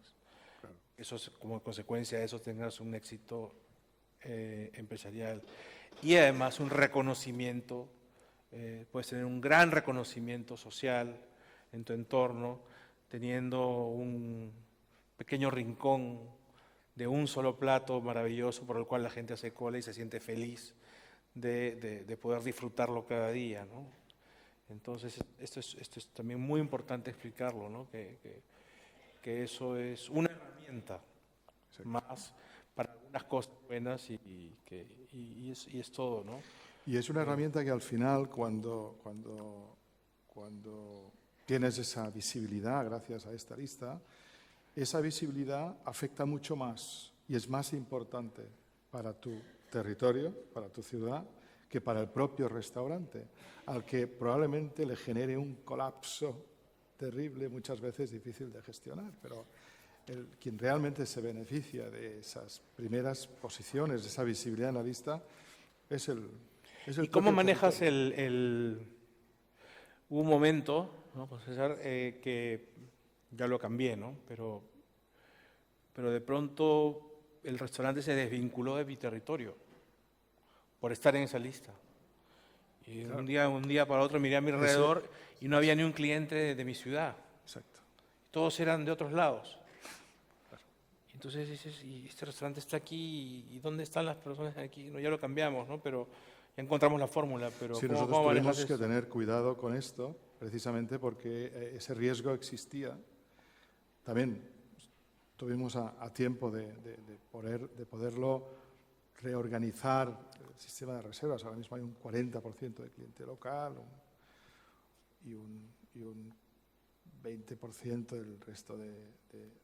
Claro. Eso es, como consecuencia de eso, tengas un éxito empresarial y además un reconocimiento, puedes tener un gran reconocimiento social en tu entorno, teniendo un pequeño rincón de un solo plato maravilloso por el cual la gente hace cola y se siente feliz de poder disfrutarlo cada día, ¿no? Entonces, esto es también muy importante explicarlo, ¿no? Que eso es una herramienta más para algunas cosas buenas y es todo, ¿no? Y es una herramienta que al final, cuando tienes esa visibilidad gracias a esta lista, esa visibilidad afecta mucho más y es más importante para tu territorio, para tu ciudad, que para el propio restaurante, al que probablemente le genere un colapso terrible, muchas veces difícil de gestionar, pero quien realmente se beneficia de esas primeras posiciones, de esa visibilidad en la lista, es el ¿Y cómo manejas Hubo un momento, ¿no, César, que ya lo cambié, ¿no? Pero de pronto el restaurante se desvinculó de mi territorio por estar en esa lista. Y claro, un día para otro miré a mi alrededor y no había ni un cliente de mi ciudad. Exacto. Todos eran de otros lados. Claro. Entonces dices, y este restaurante está aquí, ¿y dónde están las personas aquí? No, ya lo cambiamos, ¿no? Pero ya encontramos la fórmula, pero sí, nosotros tuvimos que tener cuidado con esto, precisamente porque ese riesgo existía. También tuvimos a tiempo de poderlo reorganizar el sistema de reservas. Ahora mismo hay un 40% de cliente local y un 20% del resto de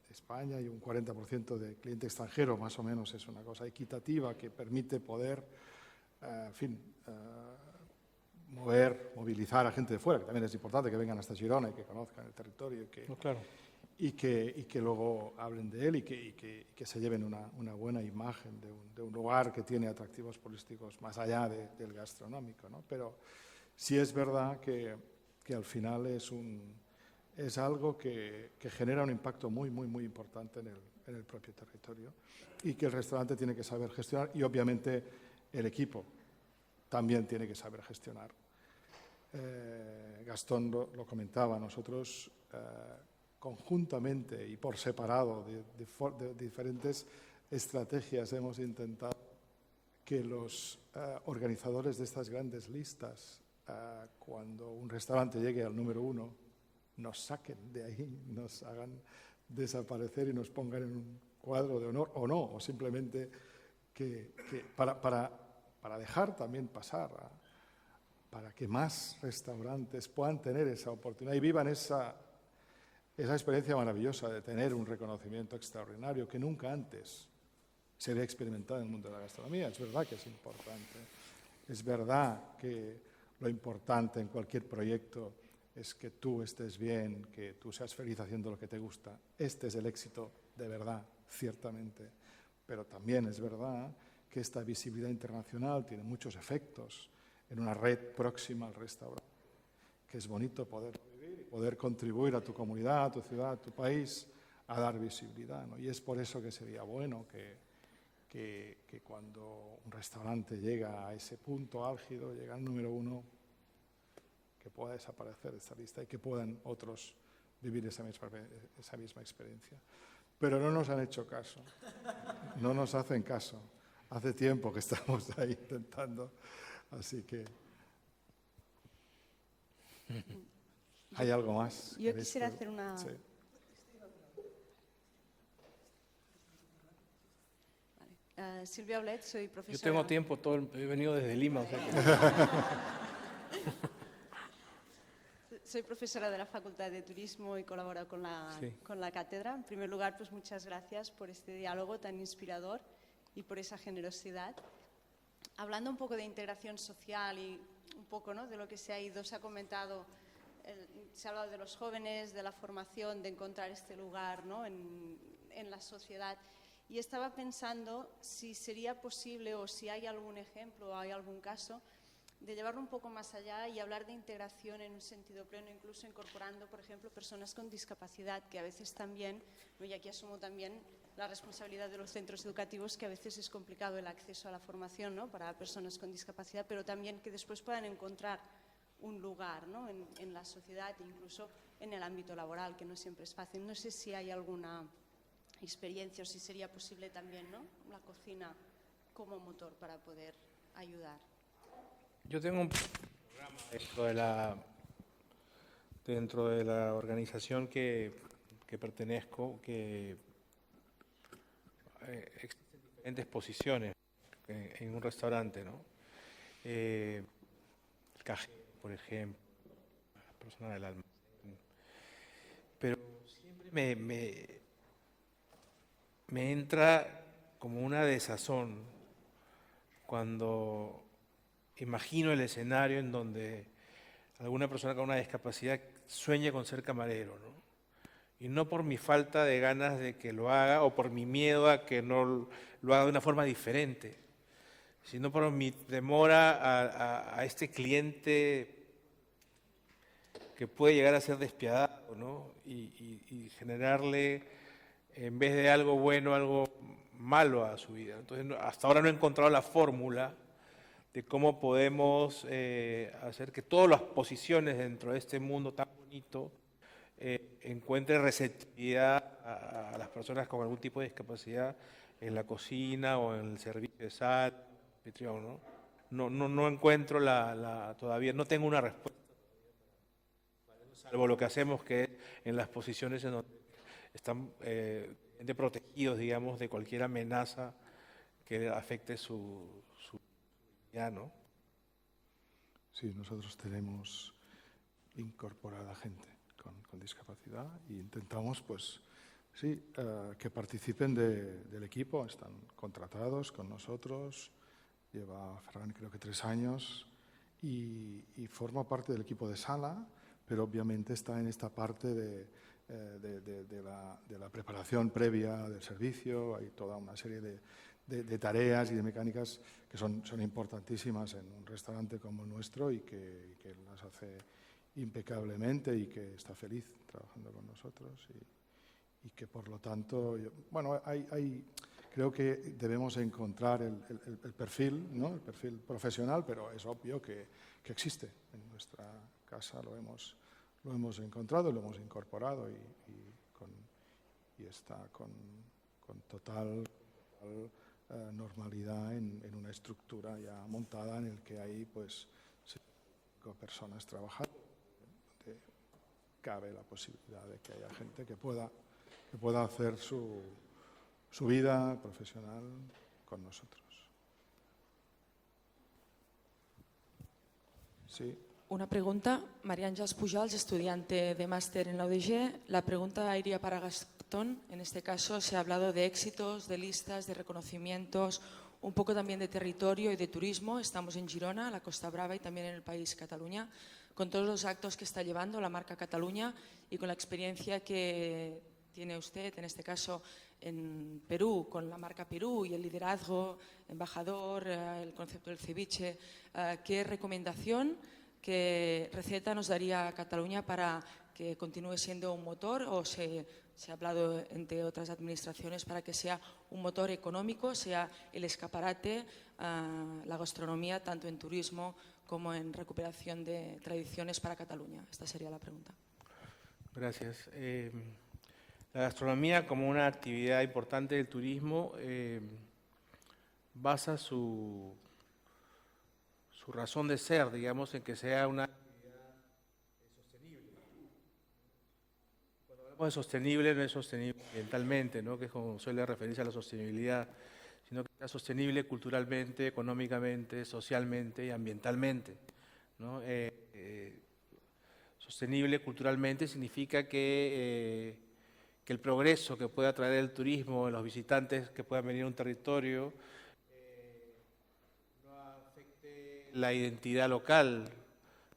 España y un 40% de cliente extranjero. Más o menos es una cosa equitativa que permite poder, movilizar a gente de fuera, que también es importante que vengan hasta Girona y que conozcan el territorio y que luego hablen de él y que se lleven una buena imagen de un lugar que tiene atractivos turísticos más allá del gastronómico, ¿no? Pero sí es verdad que al final es algo que genera un impacto muy, muy, muy importante en el propio territorio y que el restaurante tiene que saber gestionar y obviamente el equipo también tiene que saber gestionar. Gastón lo comentaba, nosotros conjuntamente y por separado de diferentes estrategias hemos intentado que los organizadores de estas grandes listas cuando un restaurante llegue al número 1, nos saquen de ahí, nos hagan desaparecer y nos pongan en un cuadro de honor o no, o simplemente para dejar también pasar, para que más restaurantes puedan tener esa oportunidad y vivan esa experiencia maravillosa de tener un reconocimiento extraordinario que nunca antes se había experimentado en el mundo de la gastronomía. Es verdad que es importante, es verdad que lo importante en cualquier proyecto es que tú estés bien, que tú seas feliz haciendo lo que te gusta. Este es el éxito de verdad, ciertamente. Pero también es verdad que esta visibilidad internacional tiene muchos efectos en una red próxima al restaurante, que es bonito poder vivir y poder contribuir a tu comunidad, a tu ciudad, a tu país, a dar visibilidad, ¿no? Y es por eso que sería bueno que cuando un restaurante llega a ese punto álgido, llega al número 1, que pueda desaparecer de esta lista y que puedan otros vivir esa misma experiencia. Pero no nos han hecho caso, no nos hacen caso. Hace tiempo que estamos ahí intentando, así que... ¿Hay algo más? Yo quisiera hacer una... Sí. Vale. Silvia Olet, soy profesora... Yo tengo tiempo, he venido desde Lima. O sea que... Soy profesora de la Facultad de Turismo y colaboro con la cátedra. En primer lugar, pues muchas gracias por este diálogo tan inspirador y por esa generosidad. Hablando un poco de integración social y un poco, ¿no?, de lo que se ha comentado, se ha hablado de los jóvenes, de la formación, de encontrar este lugar, ¿no?, en la sociedad. Y estaba pensando si sería posible o si hay algún ejemplo o hay algún caso de llevarlo un poco más allá y hablar de integración en un sentido pleno, incluso incorporando, por ejemplo, personas con discapacidad, que a veces también, ¿no?, y aquí asumo también la responsabilidad de los centros educativos, que a veces es complicado el acceso a la formación, ¿no?, para personas con discapacidad, pero también que después puedan encontrar un lugar, ¿no?, en la sociedad e incluso en el ámbito laboral, que no siempre es fácil. No sé si hay alguna experiencia o si sería posible también, ¿no?, la cocina como motor para poder ayudar. Yo tengo un programa dentro de la organización que pertenezco, que existen diferentes posiciones en un restaurante, ¿no? El cajero, por ejemplo, la persona del almacén. Pero siempre me entra como una desazón cuando imagino el escenario en donde alguna persona con una discapacidad sueña con ser camarero, ¿no? Y no por mi falta de ganas de que lo haga o por mi miedo a que no lo haga de una forma diferente, sino por mi temor a este cliente que puede llegar a ser despiadado, ¿no? Y generarle, en vez de algo bueno, algo malo a su vida. Entonces, hasta ahora no he encontrado la fórmula de cómo podemos hacer que todas las posiciones dentro de este mundo tan bonito encuentren receptividad a las personas con algún tipo de discapacidad en la cocina o en el servicio de sal, anfitrión, ¿no? No encuentro todavía, no tengo una respuesta, salvo lo que hacemos, que es en las posiciones en donde están protegidos, digamos, de cualquier amenaza que afecte su vida, ¿no? Sí, nosotros tenemos incorporada gente con discapacidad e intentamos, pues, sí, que participen del equipo. Están contratados con nosotros, lleva Ferran creo que 3 años y forma parte del equipo de sala, pero obviamente está en esta parte de la preparación previa del servicio. Hay toda una serie de tareas y de mecánicas que son importantísimas en un restaurante como el nuestro y que las hace impecablemente y que está feliz trabajando con nosotros y que por lo tanto, creo que debemos encontrar el perfil, ¿no?, el perfil profesional, pero es obvio que existe. En nuestra casa lo hemos encontrado, lo hemos incorporado y está con total normalidad en una estructura ya montada en el que hay, pues, con personas trabajando, donde cabe la posibilidad de que haya gente que pueda hacer su vida profesional con nosotros. Sí. Una pregunta, María Ángeles Pujols, estudiante de máster en la UDG. La pregunta iría para Gastón. En este caso se ha hablado de éxitos, de listas, de reconocimientos, un poco también de territorio y de turismo. Estamos en Girona, la Costa Brava y también en el país Cataluña, con todos los actos que está llevando la marca Cataluña y con la experiencia que tiene usted, en este caso en Perú, con la marca Perú y el liderazgo, embajador, el concepto del ceviche. ¿Qué recomendación, qué receta nos daría Cataluña para que continúe siendo un motor, o se ha hablado entre otras administraciones, para que sea un motor económico, sea el escaparate a la gastronomía, tanto en turismo como en recuperación de tradiciones para Cataluña? Esta sería la pregunta. Gracias. La gastronomía, como una actividad importante del turismo, basa su razón de ser, digamos, en que sea una actividad sostenible. Cuando hablamos de sostenible, no es sostenible ambientalmente, ¿no?, que es como suele referirse a la sostenibilidad, sino que sea sostenible culturalmente, económicamente, socialmente y ambientalmente, ¿no? Sostenible culturalmente significa que el progreso que pueda traer el turismo, los visitantes que puedan venir a un territorio, no afecte la identidad local,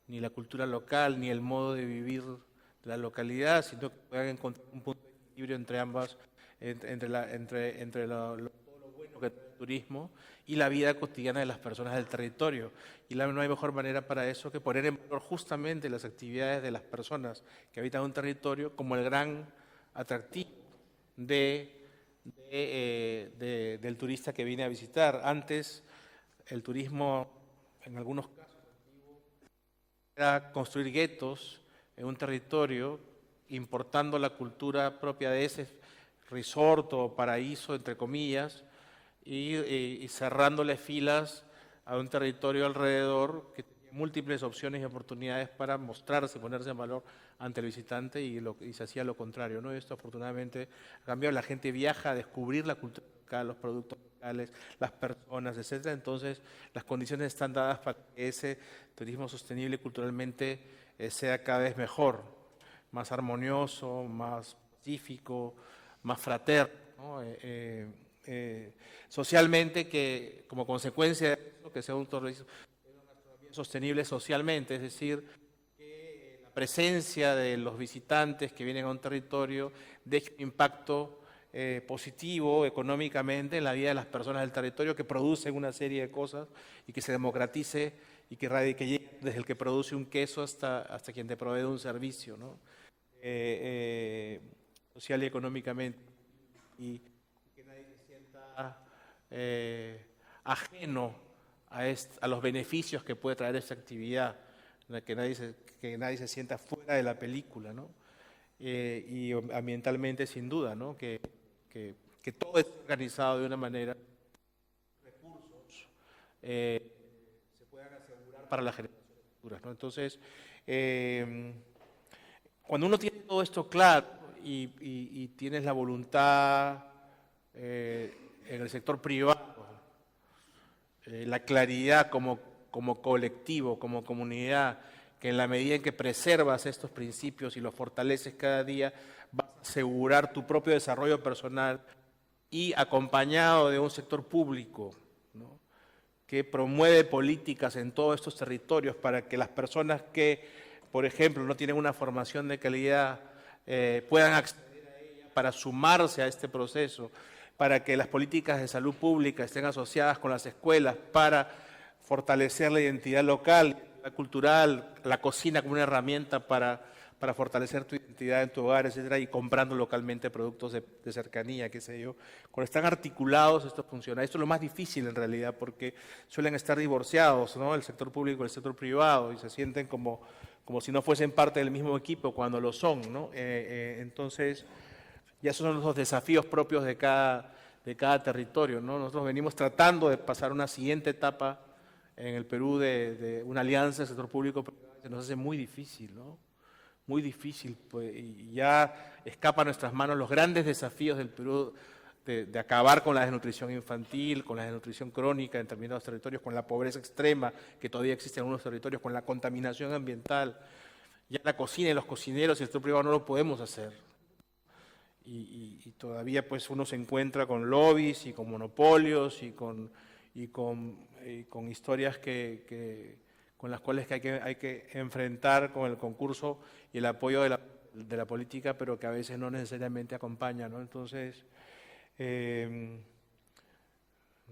ni la cultura local, ni el modo de vivir de la localidad, sino que puedan encontrar un punto de equilibrio entre ambas, entre todo lo bueno que trae el turismo y la vida cotidiana de las personas del territorio. Y no hay mejor manera para eso que poner en valor justamente las actividades de las personas que habitan un territorio como el gran atractivo del turista que viene a visitar. Antes, el turismo, en algunos casos, era construir guetos en un territorio, importando la cultura propia de ese resort o paraíso, entre comillas, y cerrándole filas a un territorio alrededor que tenía múltiples opciones y oportunidades para mostrarse, ponerse en valor ante el visitante, y se hacía lo contrario, ¿no? Esto afortunadamente ha cambiado. La gente viaja a descubrir la cultura local, los productos locales, las personas, etcétera. Entonces, las condiciones están dadas para que ese turismo sostenible culturalmente sea cada vez mejor, más armonioso, más pacífico, más fraterno, ¿no? Socialmente, que como consecuencia de eso, que sea un turismo sostenible socialmente, es decir, que la presencia de los visitantes que vienen a un territorio deje un impacto positivo económicamente en la vida de las personas del territorio, que producen una serie de cosas, y que se democratice y que llegue desde el que produce un queso hasta quien te provee un servicio, ¿no? Social y económicamente, y que nadie se sienta ajeno a los beneficios que puede traer esta actividad, que nadie se sienta fuera de la película, ¿no? Y ambientalmente, sin duda, ¿no? Que todo es organizado de una manera, recursos se puedan asegurar para las generaciones futuras, ¿no? Entonces, cuando uno tiene todo esto claro y tienes la voluntad en el sector privado, la claridad como colectivo, como comunidad, que en la medida en que preservas estos principios y los fortaleces cada día, vas a asegurar tu propio desarrollo personal, y acompañado de un sector público, ¿no?, que promueve políticas en todos estos territorios para que las personas que, por ejemplo, no tienen una formación de calidad puedan acceder a ella para sumarse a este proceso, para que las políticas de salud pública estén asociadas con las escuelas para fortalecer la identidad local, la cultural, la cocina como una herramienta para fortalecer tu identidad en tu hogar, etcétera, y comprando localmente productos de cercanía, qué sé yo. Cuando están articulados, esto funciona. Esto es lo más difícil en realidad, porque suelen estar divorciados, ¿no?, el sector público y el sector privado, y se sienten como si no fuesen parte del mismo equipo cuando lo son, ¿no? Entonces, ya esos son los desafíos propios de cada territorio, ¿no? Nosotros venimos tratando de pasar una siguiente etapa en el Perú de una alianza del sector público-privado se nos hace muy difícil, ¿no? Muy difícil, pues, y ya escapa a nuestras manos los grandes desafíos del Perú de acabar con la desnutrición infantil, con la desnutrición crónica en determinados territorios, con la pobreza extrema que todavía existe en algunos territorios, con la contaminación ambiental. Ya la cocina y los cocineros y el sector privado no lo podemos hacer. Y todavía pues uno se encuentra con lobbies y con monopolios y con historias con las cuales hay que enfrentar con el concurso y el apoyo de la política, pero que a veces no necesariamente acompaña, ¿no? Entonces,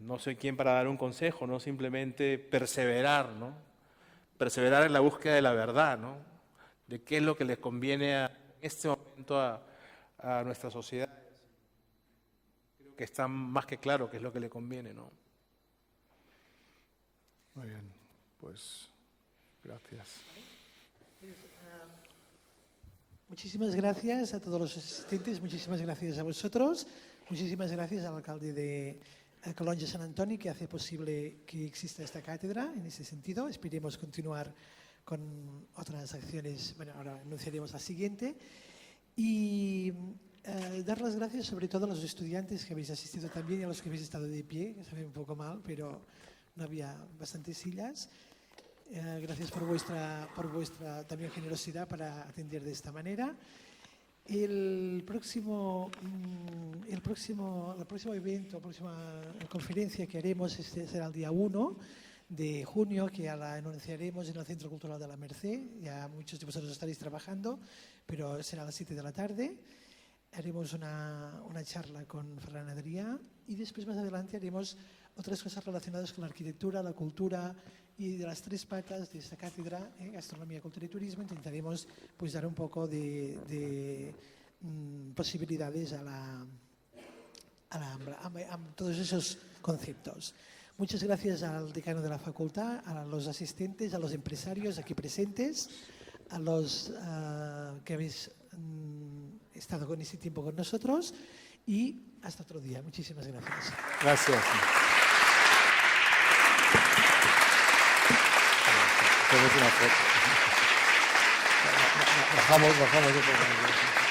no soy quien para dar un consejo, ¿no? Simplemente perseverar, ¿no? Perseverar en la búsqueda de la verdad, ¿no? De qué es lo que les conviene en este momento a nuestra sociedad. Creo que está más que claro qué es lo que le conviene, ¿no? Muy bien, pues gracias. Muchísimas gracias a todos los asistentes, muchísimas gracias a vosotros, muchísimas gracias al alcalde de Calonge San Antoni que hace posible que exista esta cátedra en ese sentido. Esperemos continuar con otras acciones, bueno, ahora anunciaremos la siguiente. Y dar las gracias sobre todo a los estudiantes que habéis asistido también y a los que habéis estado de pie, que se ve un poco mal, pero no había bastantes sillas. Gracias por vuestra también generosidad para atender de esta manera. El próximo evento, la próxima conferencia que haremos será el día 1 de junio, que ya la anunciaremos en el Centro Cultural de la Merced. Ya muchos de vosotros estaréis trabajando, pero será a las 7 de la tarde. Haremos una charla con Ferran Adrià y después más adelante haremos otras cosas relacionadas con la arquitectura, la cultura y de las 3 patas de esta cátedra, gastronomía, cultura y turismo. Intentaremos pues dar un poco de posibilidades a todos esos conceptos. Muchas gracias al decano de la facultad, a los asistentes, a los empresarios aquí presentes, a los que habéis estado con este tiempo con nosotros y hasta otro día. Muchísimas gracias. Gracias. Bajamos un poco.